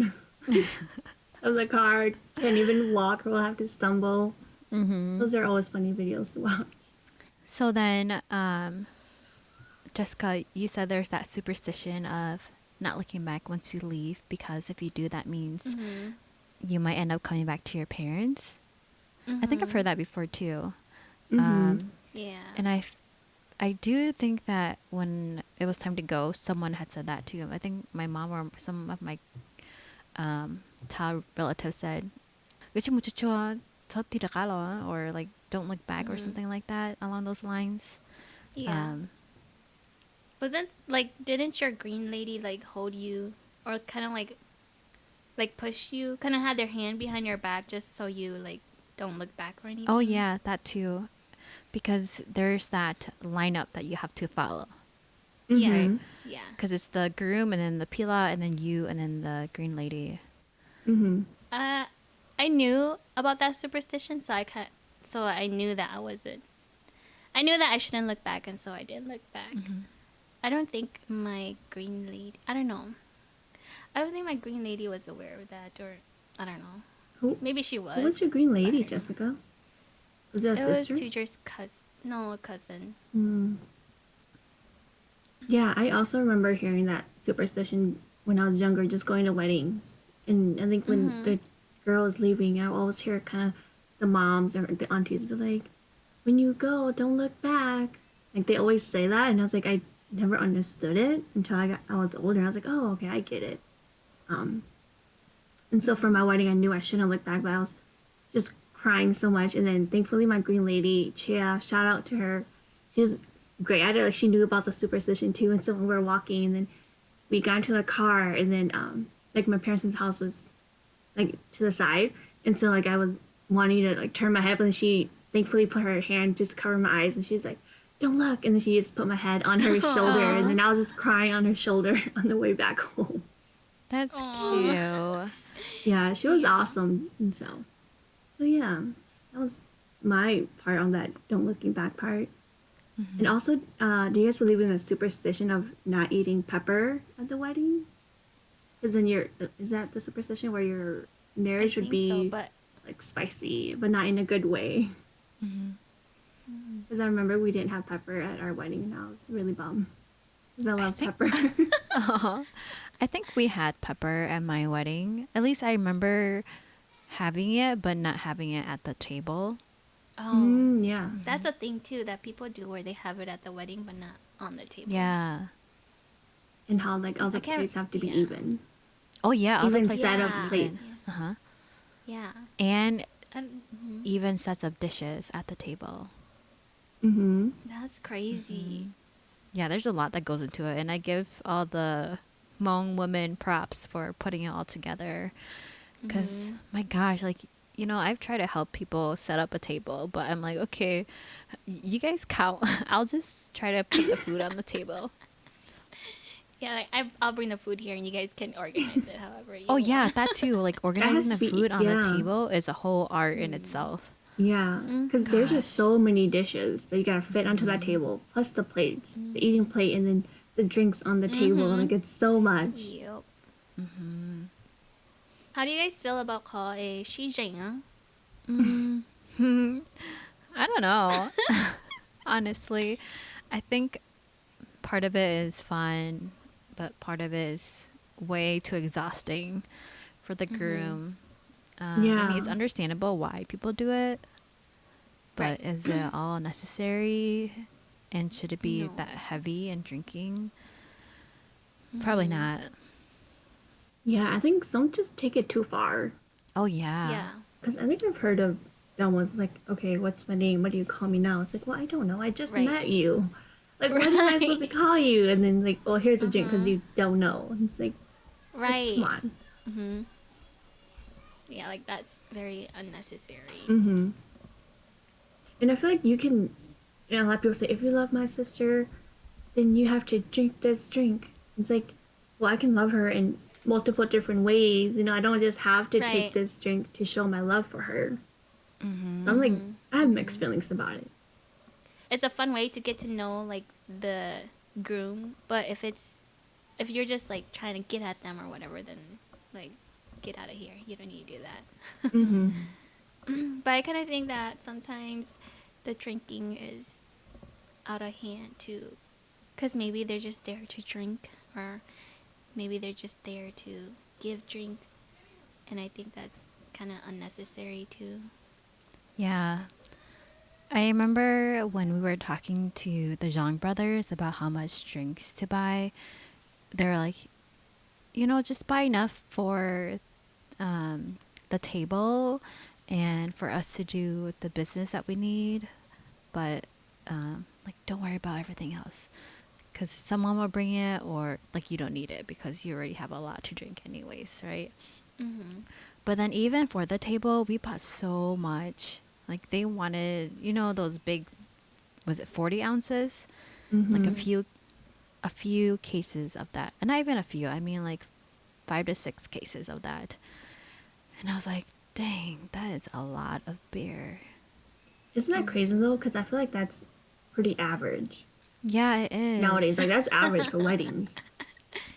of the car, can't even walk, or will have to stumble. Mm-hmm. Those are always funny videos to watch. So then, Jessica, you said there's that superstition of not looking back once you leave because if you do, that means Mm-hmm. you might end up coming back to your parents. I think I've heard that before too. Mhm. Yeah. And I do think that when it was time to go, someone had said that too. I think my mom or some of my Ta relatives said, "Kaya muchacho, sa tira ka lang," or like don't look back or Mhm. something like that along those lines. Yeah. Didn't your green lady like hold you or kind of like push you? Kind of had their hand behind your back just so you like don't look back or anything. Oh yeah, that too, because there's that lineup that you have to follow. Yeah. Mhm. Yeah. Because it's the groom and then the pila and then you and then the green lady. Mhm. I knew about that superstition, so I knew that I knew that I shouldn't look back, and so I didn't look back. I don't think my green lady. I don't know. I don't think my green lady was aware of that, or I don't know. Who, Maybe she was. who was your green lady, I don't know. Jessica? Was it a It was sister? Tujer's cousin. No, a cousin. Mm. Yeah, I also remember hearing that superstition when I was younger, just going to weddings. And I think when the girl was leaving, I always hear kind of the moms or the aunties be like, "When you go, don't look back." Like they always say that, and I was like, I never understood it until I was older. I was like, oh, okay, I get it. And so for my wedding, I knew I shouldn't look back, but I was just crying so much. And then thankfully, my green lady, Chia, shout out to her. She was great. I did, like she knew about the superstition too. And so when we were walking, and then we got into the car, and then like my parents' house was like to the side, and so like I was wanting to like turn my head, but then she thankfully put her hand just to cover my eyes, and she's like, "Don't look," and then she just put my head on her shoulder, and then I was just crying on her shoulder on the way back home. That's Aw. cute. Yeah, she was awesome, and so yeah, that was my part on that don't looking back part. And also, do you guys believe in the superstition of not eating pepper at the wedding? Because then is that the superstition where your I marriage would think so, be but like spicy, but not in a good way? Because I remember we didn't have pepper at our wedding, and I was really bummed because I love think- pepper. Uh-huh. I think we had pepper at my wedding. At least I remember having it, but not having it at the table. Yeah. that's a thing too that people do where they have it at the wedding but not on the table. Yeah. And how like all the I can't- plates have to be yeah. even. Oh yeah, all the Even plates set have of to be plates. even. Uh-huh. Yeah. And And, even sets of dishes at the table. Mm-hmm. that's crazy. Yeah, there's a lot that goes into it, and I give all the Hmong women props for putting it all together. Because my gosh, like, you know, I've tried to help people set up a table, but I'm like, okay, you guys count. I'll just try to put the food on the table. Yeah, like I'll bring the food here and you guys can organize it however you Oh want. yeah, that too. Like organizing to the be- food on yeah. the table is a whole art in itself. Yeah, because there's just Gosh. so many dishes that you gotta fit onto that table, plus the plates, the eating plate, and then the drinks on the table. Like it's so much. Yep. How do you guys feel about call a shijing? I don't know. Honestly, I think part of it is fun, but part of it is way too exhausting for the groom. I Yeah. mean, it's understandable why people do it, but Right. is it all necessary? And should it be No. that heavy in drinking? Probably not. Yeah, I think some just take it too far. Oh, yeah. Yeah. Because I think I've heard of dumb ones like, okay, what's my name? What do you call me now? It's like, well, I don't know. I just Right. met you. Like, what am I supposed to call you? And then like, well, here's a drink because you don't know. And it's like, Right. come on. Mm-hmm. Yeah, like that's very unnecessary. Mm-hmm. And I feel like you can, a lot of people say, if you love my sister, then you have to drink this drink. It's like, well, I can love her in multiple different ways. You know, I don't just have to Right. take this drink to show my love for her. So I'm like, I have mixed feelings about it. It's a fun way to get to know like the groom, but if you're just like trying to get at them or whatever, then like get out of here. You don't need to do that. Mm-hmm. But I kind of think that sometimes the drinking is out of hand too, because maybe they're just there to drink, or maybe they're just there to give drinks, and I think that's kind of unnecessary too. Yeah. I remember when we were talking to the Zhang brothers about how much drinks to buy, they were like, you know, just buy enough for the table and for us to do the business that we need. But, like, don't worry about everything else. Because someone will bring it, or, like, you don't need it because you already have a lot to drink anyways, right? Mm-hmm. But then even for the table, we bought so much. Like they wanted, you know, those big, was it 40 ounces? Like a few cases of that. And not even a few, I mean like 5 to 6 cases of that. And I was like, dang, that is a lot of beer. Isn't that crazy though? Because I feel like that's pretty average Yeah, it is. nowadays. Like that's average for weddings,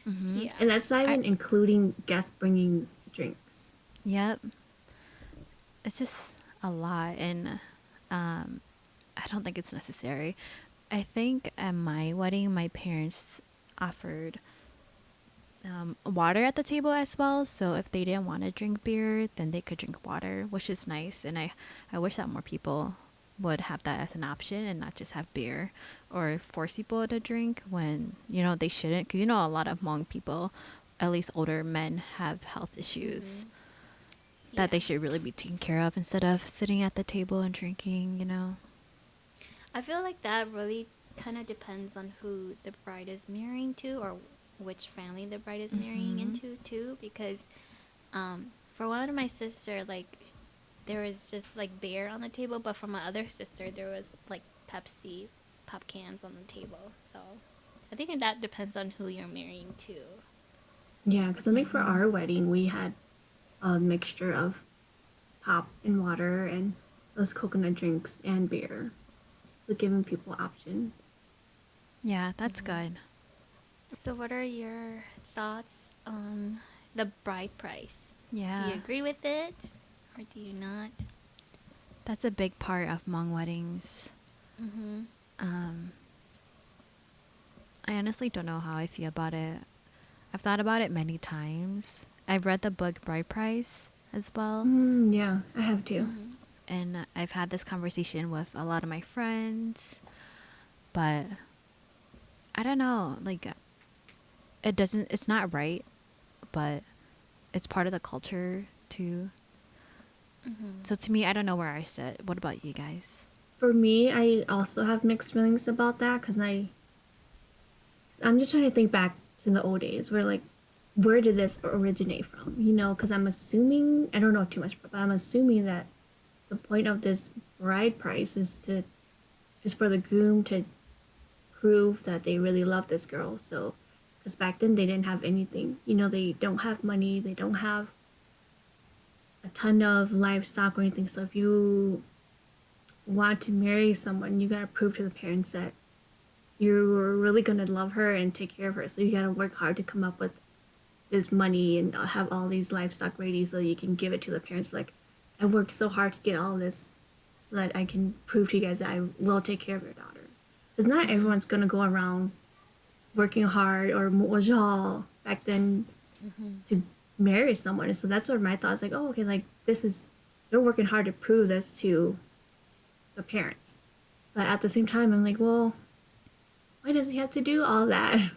Yeah. and that's not even including guests bringing drinks. Yep. It's just a lot, and I don't think it's necessary. I think at my wedding, my parents offered water at the table as well. So if they didn't want to drink beer, then they could drink water, which is nice. And I wish that more people would have that as an option and not just have beer or force people to drink when, they shouldn't. Because, a lot of Hmong people, at least older men, have health issues Yeah. that they should really be taken care of instead of sitting at the table and drinking. I feel like that really kind of depends on who the bride is marrying to or which family the bride is marrying into too, because for one of my sister, like there was just like beer on the table, but for my other sister there was like Pepsi pop cans on the table. So I think that depends on who you're marrying to. Yeah, because I think for our wedding we had a mixture of pop and water and those coconut drinks and beer. So giving people options. Yeah, that's good. So what are your thoughts on the bride price? Yeah. Do you agree with it or do you not? That's a big part of Hmong weddings. Mm-hmm. I honestly don't know how I feel about it. I've thought about it many times. I've read the book Bride Price as well. Yeah, I have too. Mm-hmm. And I've had this conversation with a lot of my friends. But I don't know. Like, it's not right. But it's part of the culture too. Mm-hmm. So to me, I don't know where I sit. What about you guys? For me, I also have mixed feelings about that because I'm just trying to think back to the old days where like where did this originate from? Because I'm assuming I don't know too much, but I'm assuming that the point of this bride price is for the groom to prove that they really love this girl. So, because back then they didn't have anything. They don't have money. They don't have a ton of livestock or anything. So if you want to marry someone, you gotta prove to the parents that you're really gonna love her and take care of her. So you gotta work hard to come up with this money and have all these livestock ready so you can give it to the parents. Like, I worked so hard to get all this so that I can prove to you guys that I will take care of your daughter. Because not everyone's gonna go around working hard or mo back then to marry someone. And so that's what my thoughts like. Oh, okay, like they're working hard to prove this to the parents. But at the same time, I'm like, well, why does he have to do all that?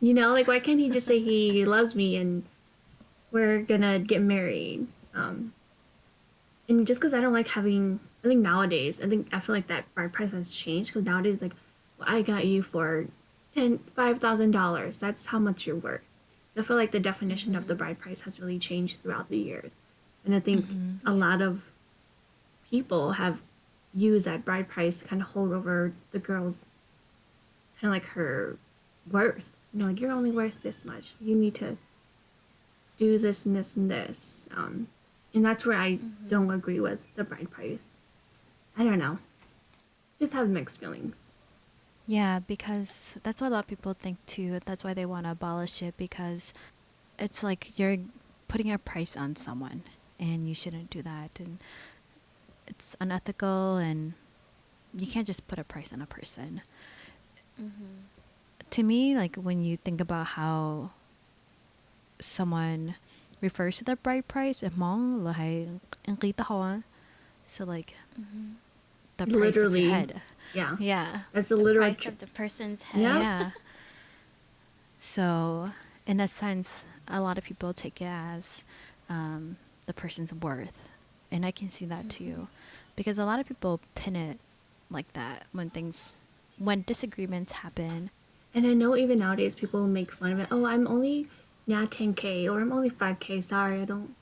Like why can't he just say he loves me and we're gonna get married? And just because I don't like having, I think nowadays, I feel like that bride price has changed because nowadays, like, well, I got you for $5,000. That's how much you're worth. I feel like the definition of the bride price has really changed throughout the years, and I think a lot of people have used that bride price to kind of hold over the girl's kind of like her worth. Like you're only worth this much. You need to do this and this and this. And that's where I don't agree with the bride price. I don't know. Just have mixed feelings. Yeah, because that's what a lot of people think too. That's why they want to abolish it, because it's like you're putting a price on someone and you shouldn't do that. And it's unethical, and you can't just put a price on a person. To me, like when you think about how someone refers to the bride price, Hmong lahay ang kita hoa. So like the price Literally. of your head. Yeah. Yeah. That's a The literal price of the person's head. Yeah. Yeah. So in a sense, a lot of people take it as the person's worth. And I can see that too. Because a lot of people pin it like that when disagreements happen. And I know even nowadays people make fun of it. Oh, I'm only 10K or I'm only 5K. Sorry, I don't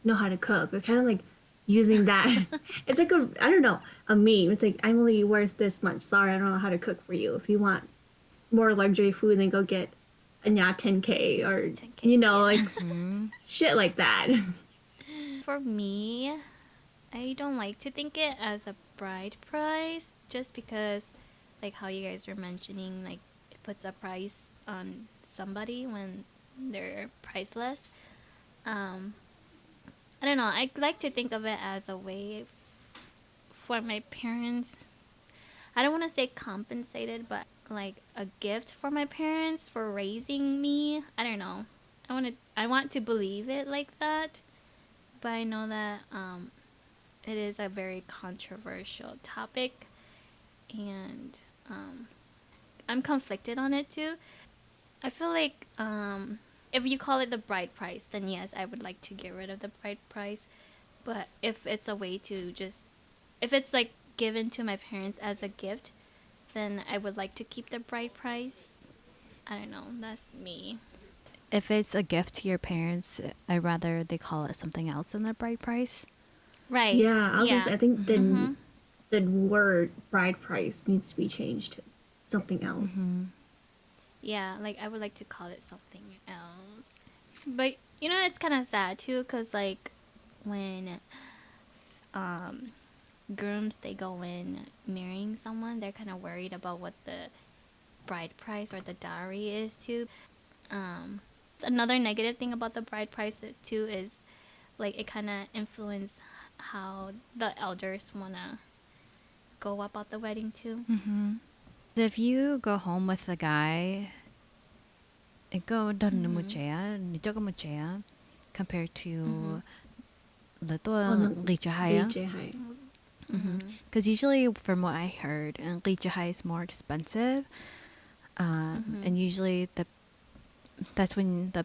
know how to cook. They're kind of like using that. It's like I don't know, a meme. It's like, I'm only worth this much. Sorry, I don't know how to cook for you. If you want more luxury food, then go get a 10K or, 10K, like shit like that. For me, I don't like to think it as a bride price just because, like how you guys were mentioning, like it puts a price on somebody when they're priceless. I don't know. I like to think of it as a way for my parents. I don't want to say compensated, but like a gift for my parents for raising me. I don't know. I want to believe it like that, but I know that it is a very controversial topic, and I'm conflicted on it too. I feel like if you call it the bride price, then yes, I would like to get rid of the bride price. But if it's a way to just, if it's like given to my parents as a gift, then I would like to keep the bride price. I don't know. That's me. If it's a gift to your parents, I'd rather they call it something else than the bride price. Right. Yeah, I was gonna say, Yeah. I think Mm-hmm. the word bride price needs to be changed to something else. Yeah. Like I would like to call it something else. But you know, it's kind of sad too, cause like when um grooms they go in marrying someone, they're kind of worried about what the bride price or the dowry is too. Um, another negative thing about the bride prices too is like it kind of influence how the elders wanna go about the wedding too. If you go home with a guy, ikaw doon mo Mm-hmm. siya, nito ka mo siya, compared Mm-hmm. to On Lito the Lichahaya. BJ High. Mm-hmm. Because usually, from what I heard, Lichahaya is more expensive, Mm-hmm. and usually that's when the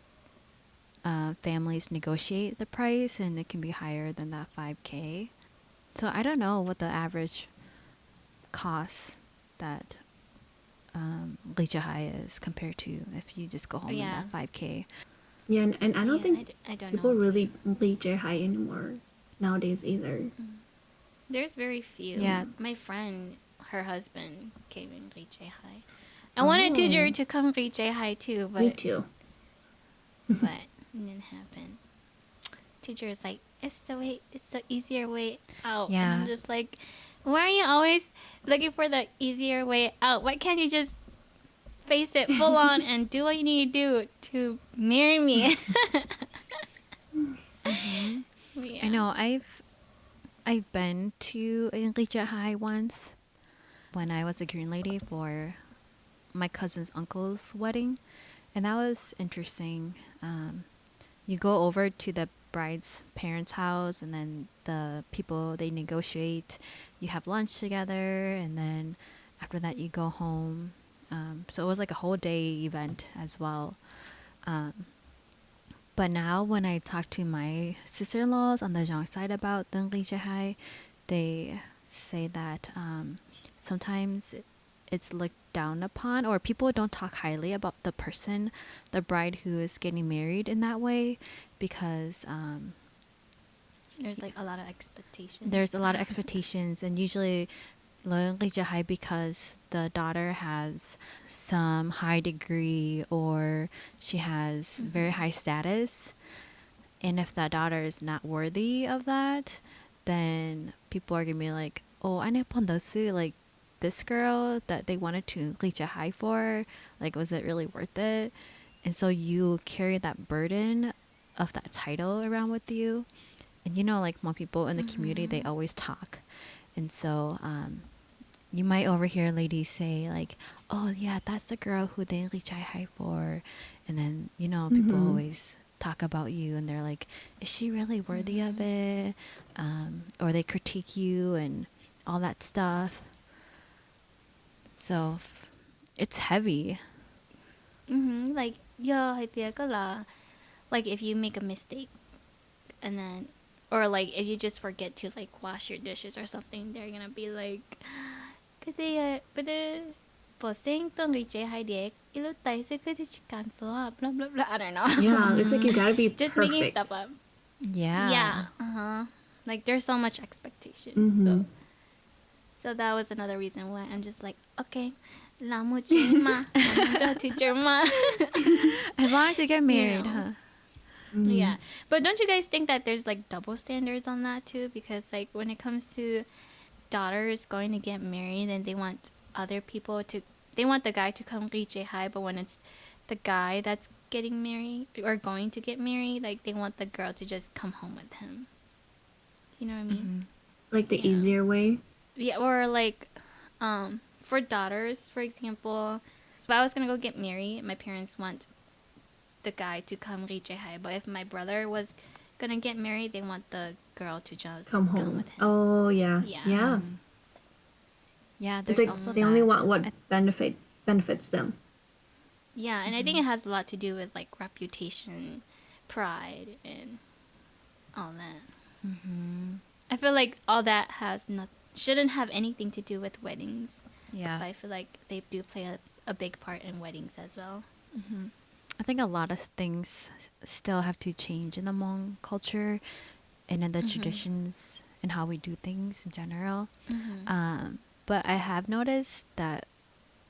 families negotiate the price, and it can be higher than that 5K. So I don't know what the average cost that Lichahaya is compared to if you just go home in Yeah. that 5K. Yeah, and I don't Yeah. think I don't people know too. really BJ High anymore nowadays either. There's very few. Yeah, My friend, her husband came in reach high. I wanted teacher Oh, to come reach high too, me but too. it didn't happen. Teacher is like, it's the easier way out. And I'm yeah. just like, why are you always looking for the easier way out? Why can't you just face it full on and do what you need to do to marry me? I Yeah. know. I've been to Enrique High once when I was a green lady for my cousin's uncle's wedding, and that was interesting. You go over to the bride's parents' house, and then the people they negotiate. You have lunch together, and then after that you go home. So it was like a whole day event as well. But now when I talk to my sister-in-laws on the Zhang side about the High, they say that sometimes it's looked down upon, or people don't talk highly about the person, the bride who is getting married in that way, because There's like a lot of expectations. there's a lot of expectations, and usually high because the daughter has some high degree or she has very high status, and if that daughter is not worthy of that, then people are gonna be like, oh, ano pondosu, like this girl that they wanted to reach a high for, like was it really worth it? And so you carry that burden of that title around with you. And you know, like more people in the community, they always talk. And so you might overhear ladies say like, oh yeah, that's the girl who they reach high for. And then, you know, people always talk about you and they're like, is she really worthy of it? Or they critique you and all that stuff. So it's heavy. Like, yeah, hay tiyak la. Like, if you make a mistake, and then, or like, if you just forget to like wash your dishes or something, they're gonna be like, 근데 보생 또 리제 하이디에 일로 따이세 그디 치칸소 blah blah blah. I don't know. Yeah, it's like you gotta be Just making perfect. stuff up. Yeah. Yeah. Like there's so much expectations. Mm-hmm. So that was another reason why I'm just like, okay, lamu chima, lamu teacher ma. As long as you get You married, know. huh? Yeah. But don't you guys think that there's like double standards on that too? Because like when it comes to daughters going to get married and they want other people to, they want the guy to come reach a high, but when it's the guy that's getting married or going to get married, like they want the girl to just come home with him. You know what I mean? Like the Yeah. easier way. Yeah, or like for daughters, for example, so if I was gonna go get married, my parents want the guy to come Riche. But if my brother was gonna get married, they want the girl to just Come come home. with him. Oh yeah, Yeah. yeah. Yeah, It's there's like also they only that. want what benefits them. Yeah, and I think it has a lot to do with like reputation, pride, and all that. I feel like all that has not shouldn't have anything to do with weddings, Yeah. but I feel like they do play a big part in weddings as well. I think a lot of things still have to change in the Hmong culture and in the traditions and how we do things in general. But I have noticed that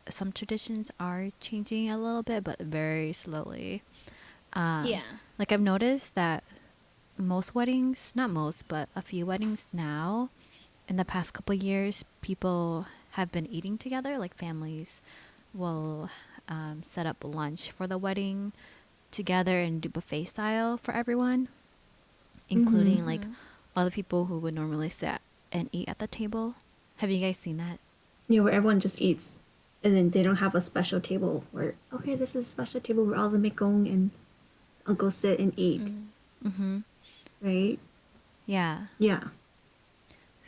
some traditions are changing a little bit, but very slowly. Yeah. Like I've noticed that most weddings, not most, but a few weddings now, in the past couple years, people have been eating together. Like families will set up lunch for the wedding together and do buffet style for everyone, including like all the people who would normally sit and eat at the table. Have you guys seen that? Yeah, where everyone just eats, and then they don't have a special table where okay, this is a special table where all the Mekong and uncles sit and eat, Mm-hmm. right? Yeah. Yeah,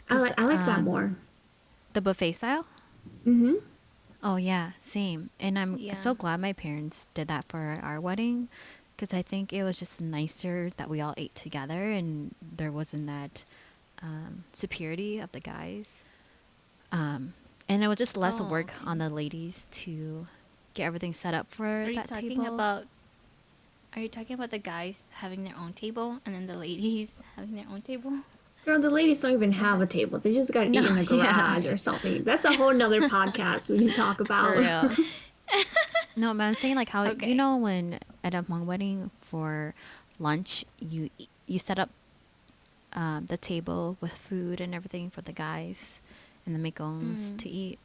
I like that more. The buffet style? Mm-hmm. Oh yeah, same. And I'm Yeah. so glad my parents did that for our wedding, because I think it was just nicer that we all ate together and there wasn't that superiority of the guys. And it was just less Oh, work okay. on the ladies to get everything set up for Are you that talking table. about? Are you talking about the guys having their own table and then the ladies having their own table? Girl, the ladies don't even have a table. They just got to eat in the yeah. garage or something. That's a whole nother podcast we can talk For about. real. No, but I'm saying like how Okay. when at a Hmong wedding for lunch you set up the table with food and everything for the guys and the Mekongs to eat,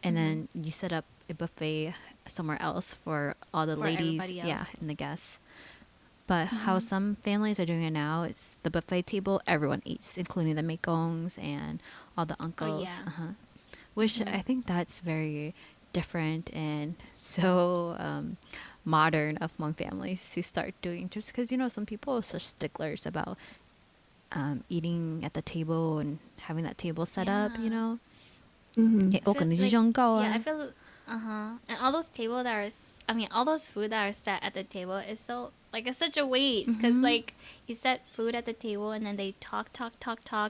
and then you set up a buffet somewhere else for all the For ladies, everybody else. yeah, and the guests. But how some families are doing it now, it's the buffet table, everyone eats, including the Mekongs and all the uncles. yeah. Which I think that's very different and so modern of Hmong families to start doing, just because some people are such sticklers about eating at the table and having that table set up. Yeah. Mm-hmm. Eh, I feel like yeah, I ah. feel and all those tables that are I mean all those food that are set at the table is so like it's such a waste because like you set food at the table and then they talk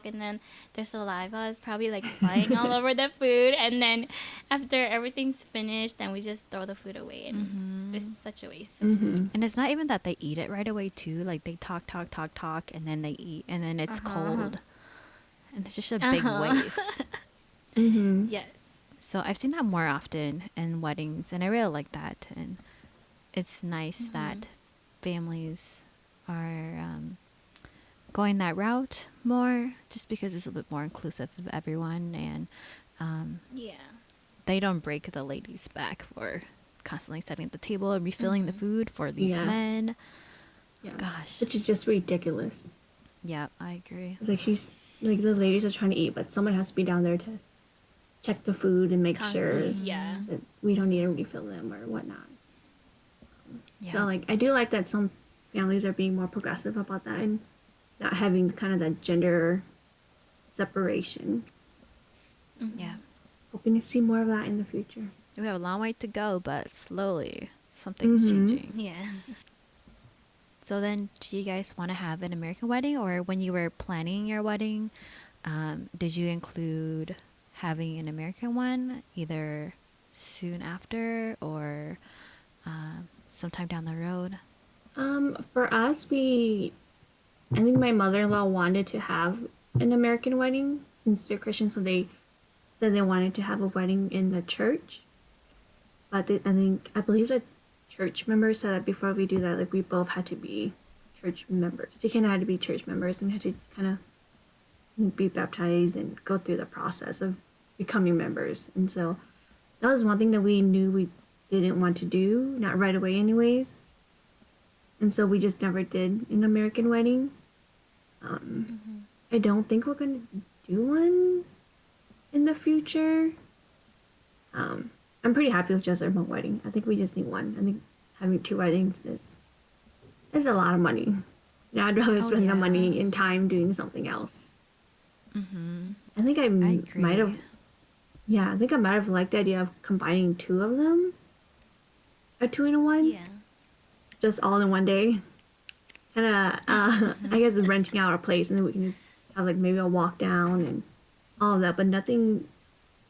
and then their saliva is probably like flying all over the food and then after everything's finished then we just throw the food away and it's such a waste of food. And it's not even that they eat it right away too. Like they talk, and then they eat, and then it's cold, and it's just a big waste. Mm-hmm. Yes. So I've seen that more often in weddings, and I really like that. And it's nice that families are going that route more, just because it's a bit more inclusive of everyone, and Yeah. they don't break the ladies' back for constantly setting the table and refilling the food for these Yes. men. Yes. Gosh. Which is just ridiculous. Yeah, I agree. It's like she's like the ladies are trying to eat, but someone has to be down there to check the food and make Constantly. sure Yeah. that we don't need to refill them or whatnot. Yeah. So like I do like that some families are being more progressive about that and not having kind of that gender separation. Yeah. Hoping to see more of that in the future. We have a long way to go, but slowly something's changing. Yeah. So then, do you guys want to have an American wedding, or when you were planning your wedding, did you include having an American one either soon after or sometime down the road? For us, I think my mother-in-law wanted to have an American wedding since they're Christian, so they said they wanted to have a wedding in the church. But I believe that church members said that before we do that, like we both had to be church members. Deacon had to be church members and had to kind of be baptized and go through the process of becoming members. And so that was one thing that we knew we didn't want to do, not right away, anyways. And so we just never did an American wedding. I don't think we're gonna do one in the future. I'm pretty happy with just our Hmong wedding. I think we just need one. I think having 2 weddings is a lot of money. Yeah, I'd rather Oh, spend the yeah. money and time doing something else. I think I I might have. agree. Yeah, I think I might have liked the idea of combining two of them, a two in a one, Yeah. just all in one day. Kind of, I guess renting out a place and then we can just have like maybe a walk down and all of that, but nothing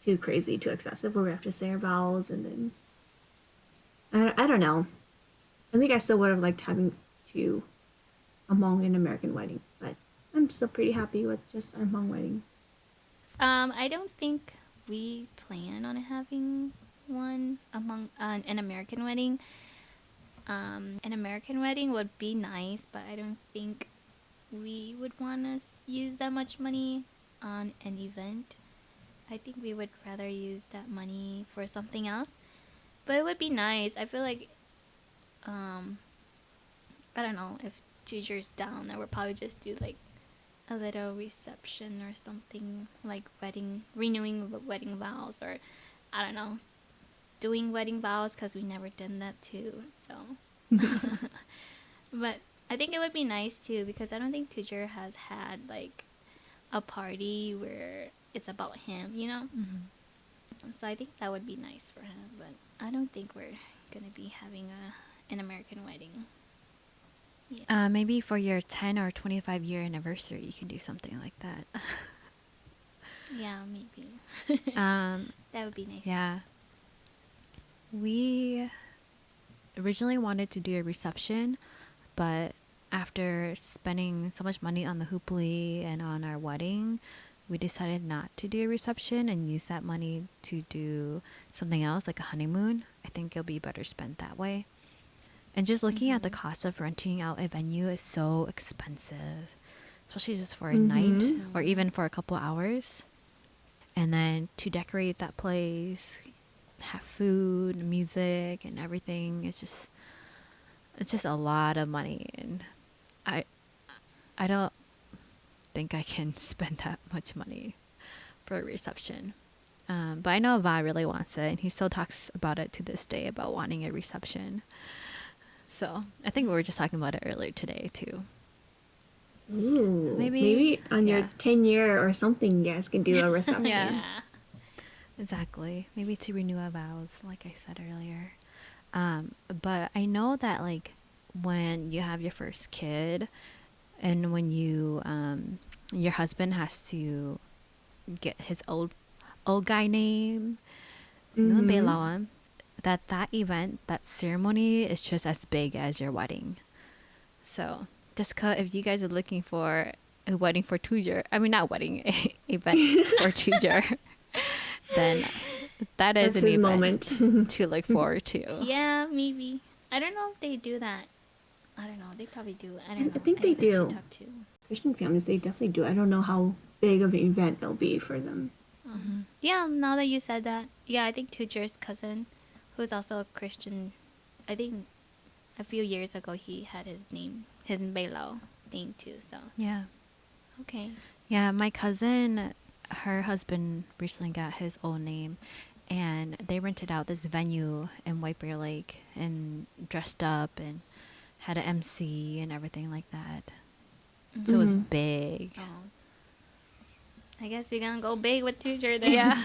too crazy, too excessive where we have to say our vows and then I don't know. I think I still would have liked having two a Hmong and American wedding, but I'm still pretty happy with just our Hmong wedding. I don't think we plan on having one among an American wedding. An American wedding would be nice, but I don't think we would want to use that much money on an event. I think we would rather use that money for something else. But it would be nice. I feel like, um, I don't know if teacher's down, I would probably just do like a little reception or something like renewing wedding vows, or I don't know, doing wedding vows because we never done that too. So, but I think it would be nice too because I don't think teacher has had like a party where it's about him, you know? So I think that would be nice for him, but I don't think we're gonna be having an American wedding. Yeah. Maybe for your 10 or 25-year anniversary, you can do something like that. Yeah, maybe. um, That would be nice. yeah. We originally wanted to do a reception, but after spending so much money on the hoopli and on our wedding, we decided not to do a reception and use that money to do something else, like a honeymoon. I think it'll be better spent that way. And just looking at the cost of renting out a venue is so expensive, especially just for a night or even for a couple hours. And then to decorate that place, have food, music, and everything, it's just a lot of money, and I I don't think I can spend that much money for a reception. But I know Va really wants it, and he still talks about it to this day about wanting a reception. So I think we were just talking about it earlier today too. Ooh, Maybe, maybe on your yeah, 10-year or something, you guys can do a reception. yeah, exactly. Maybe to renew our vows, like I said earlier. But I know that like when you have your first kid, and when you your husband has to get his old guy name, that event, that ceremony is just as big as your wedding. So, Jessica, if you guys are looking for a wedding for Tujer, I mean not wedding, event for Tujer, then that is That's an his event moment. to look forward to. Yeah, maybe. I don't know if they do that. I don't know. They probably do. I don't I know. think I they have to do. talk to. Christian families, they definitely do. I don't know how big of an event it'll be for them. Yeah, now that you said that, yeah, I think Tujer's cousin, who's also a Christian, I think a few years ago he had his Beilao thing too. So Yeah. okay. Yeah, my cousin, her husband recently got his own name, and they rented out this venue in White Bear Lake and dressed up and had an MC and everything like that. So it was big. Oh, I guess we're gonna go big with Tujer then. Yeah.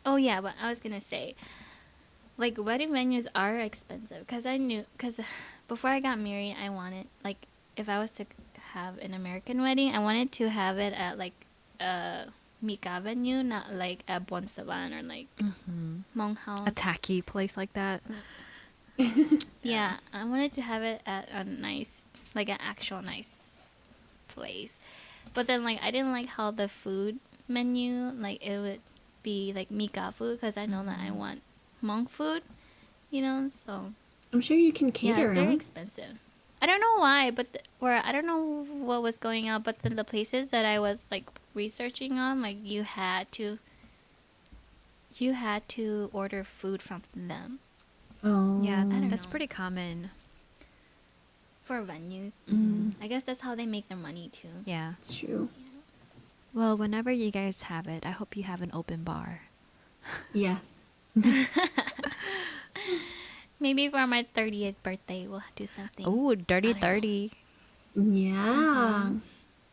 Oh yeah, but I was gonna say, like wedding venues are expensive because before I got married, I wanted like if I was to have an American wedding, I wanted to have it at like a Mika venue, not like a Bonsavan or like Hmong House. A tacky place like that. Yeah, I wanted to have it at a nice, like an actual nice place. But then like I didn't like how the food menu, like it would be like Mika food because I know that I want Hmong food, you know. So I'm sure you can yeah, cater it's very them. expensive. I don't know why, but or I don't know what was going on, but then the places that I was like researching on, like you had to order food from them Oh. Yeah, I don't that's know. pretty common. for venues. I guess that's how they make their money too. Yeah. It's true. Well, whenever you guys have it, I hope you have an open bar. Yes. Maybe for my 30th birthday, we'll do something. Oh, dirty I don't know. 30. Yeah.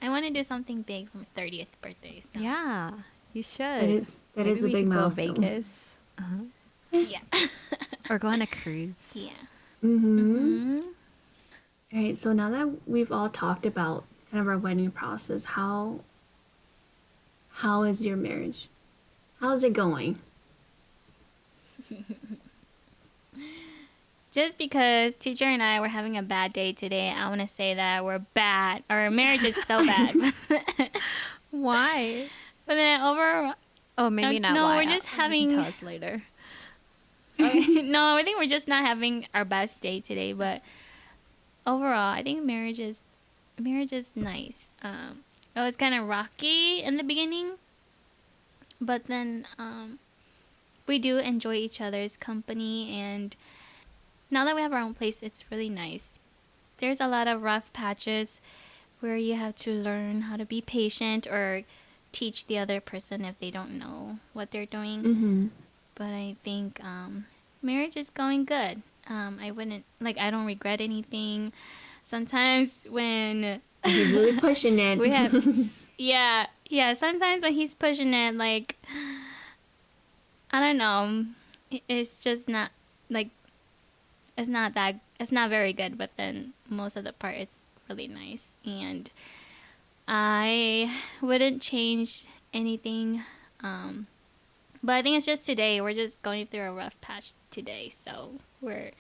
I want to do something big for my 30th birthday. So. Yeah, you should. That Maybe is a we big could go milestone. Vegas. Yeah. Or go on a cruise. Yeah. Mm-hmm. All right, so now that we've all talked about kind of our wedding process, how is your marriage? How's it going? Just because teacher and I were having a bad day today, I want to say that we're bad. Our marriage is so bad. Why? But then over, Oh, maybe not no, why. we're just You can having. tell us later. No, I think we're just not having our best day today. But overall, I think marriage is nice. It was kind of rocky in the beginning, but then we do enjoy each other's company, and now that we have our own place, it's really nice. There's a lot of rough patches where you have to learn how to be patient or teach the other person if they don't know what they're doing. Mm-hmm. But I think marriage is going good. I don't regret anything. Sometimes when He's really pushing it. we have, yeah, sometimes when he's pushing it, like, I don't know, it's just not, like, it's not very good, but then most of the part it's really nice, and I wouldn't change anything. But I think it's just today we're just going through a rough patch today, so we're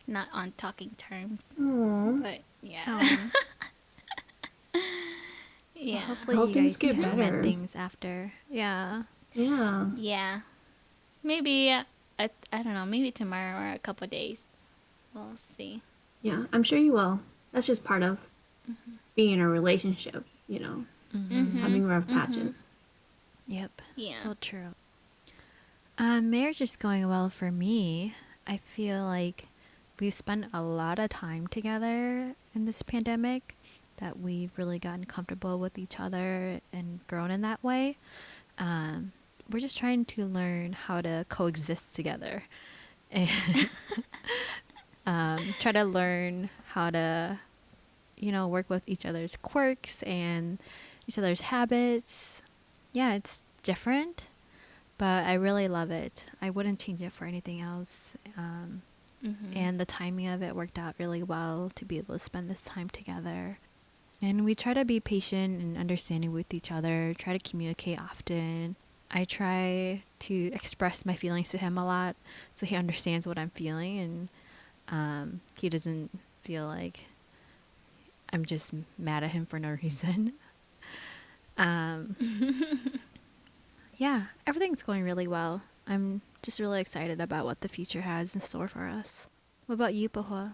not on talking terms. Aww. But yeah. Oh. Yeah. Well, hopefully Hope you things guys get can better. mend things after. Yeah. Yeah. Yeah. Maybe I don't know, maybe tomorrow or a couple days. We'll see. Yeah, I'm sure you will. That's just part of being in a relationship, you know, just having rough patches. Yep. Yeah. So true. Marriage is going well for me. I feel like we spent a lot of time together in this pandemic, that we've really gotten comfortable with each other and grown in that way. We're just trying to learn how to coexist together and try to learn how to, work with each other's quirks and each other's habits. Yeah, it's different, but I really love it. I wouldn't change it for anything else. And the timing of it worked out really well to be able to spend this time together. And we try to be patient and understanding with each other, try to communicate often. I try to express my feelings to him a lot so he understands what I'm feeling, and he doesn't feel like I'm just mad at him for no reason. Yeah, everything's going really well. I'm just really excited about what the future has in store for us. What about you, Pa Houa?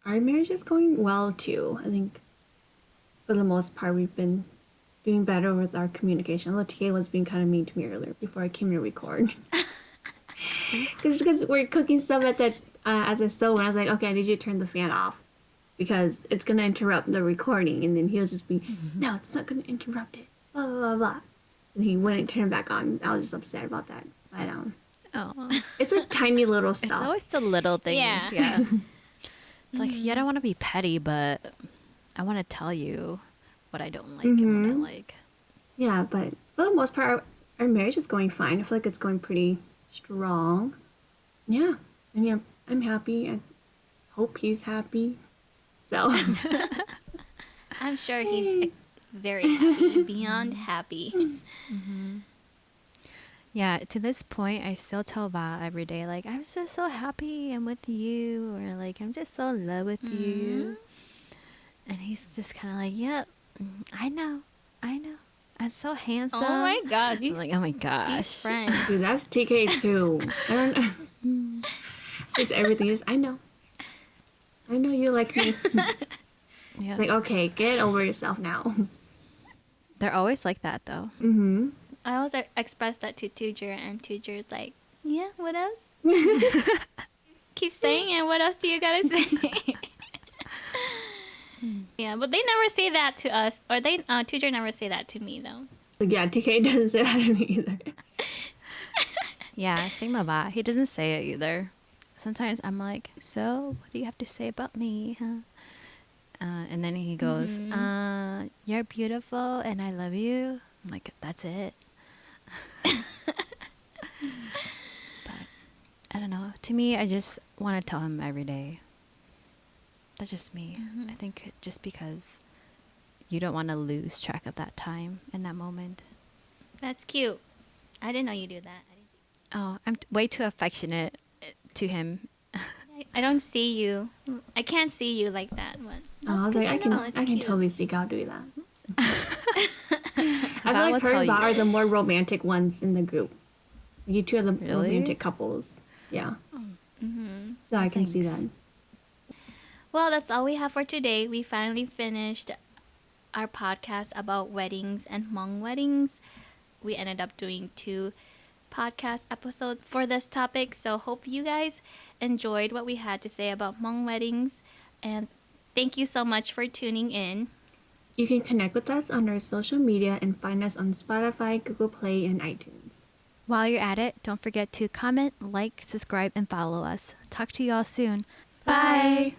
Our marriage is going well too. I think for the most part, we've been doing better with our communication. Although TA was being kind of mean to me earlier before I came to record. Because we're cooking stuff at the stove, and I was like, okay, I need you to turn the fan off because it's gonna interrupt the recording. And then he was just being, no, it's not gonna interrupt it. Blah blah blah blah. And he wouldn't turn it back on. I was just upset about that. But Oh, it's like tiny little stuff. it's always the little things. Yeah. It's like, yeah, I don't want to be petty, but I want to tell you what I don't like and what I like. Yeah, but for the most part, our marriage is going fine. I feel like it's going pretty strong. Yeah, and yeah, I'm happy. I hope he's happy. So I'm sure he's very happy, beyond happy. Yeah, to this point, I still tell Va every day, like, I'm just so happy I'm with you, or like, I'm just so in love with you. And he's just kind of like, yep, I know. I'm so handsome. Oh my god, I'm like, oh my these gosh. friends. dude, that's TK too. I don't know. Just everything is. I know you like me. Yeah. Like, okay, get over yourself now. They're always like that, though. I always expressed that to Tujer, and Tujer's like, yeah, what else? Keep saying it. What else do you gotta say? Yeah, but they never say that to us, or teacher never say that to me though. Yeah, TK doesn't say that to me either. Yeah, Sigma Ba. He doesn't say it either. Sometimes I'm like, so what do you have to say about me? Huh? And then he goes, you're beautiful and I love you. I'm like, that's it. But I don't know. To me, I just want to tell him every day. That's just me. I think just because you don't want to lose track of that time and that moment. That's cute. I didn't know you do that. Oh, I'm way too affectionate to him. I don't see you. I can't see you like that. But I was good like, to know. It's I can cute. totally see Gao doing that. I Val feel will like her tell and Val you. are the more romantic ones in the group. You two are the Really? romantic couples. Yeah. Mm-hmm. So I can see Thanks. that. Well, that's all we have for today. We finally finished our podcast about weddings and Hmong weddings. We ended up doing 2 podcast episodes for this topic. So hope you guys enjoyed what we had to say about Hmong weddings. And thank you so much for tuning in. You can connect with us on our social media and find us on Spotify, Google Play, and iTunes. While you're at it, don't forget to comment, like, subscribe, and follow us. Talk to y'all soon. Bye.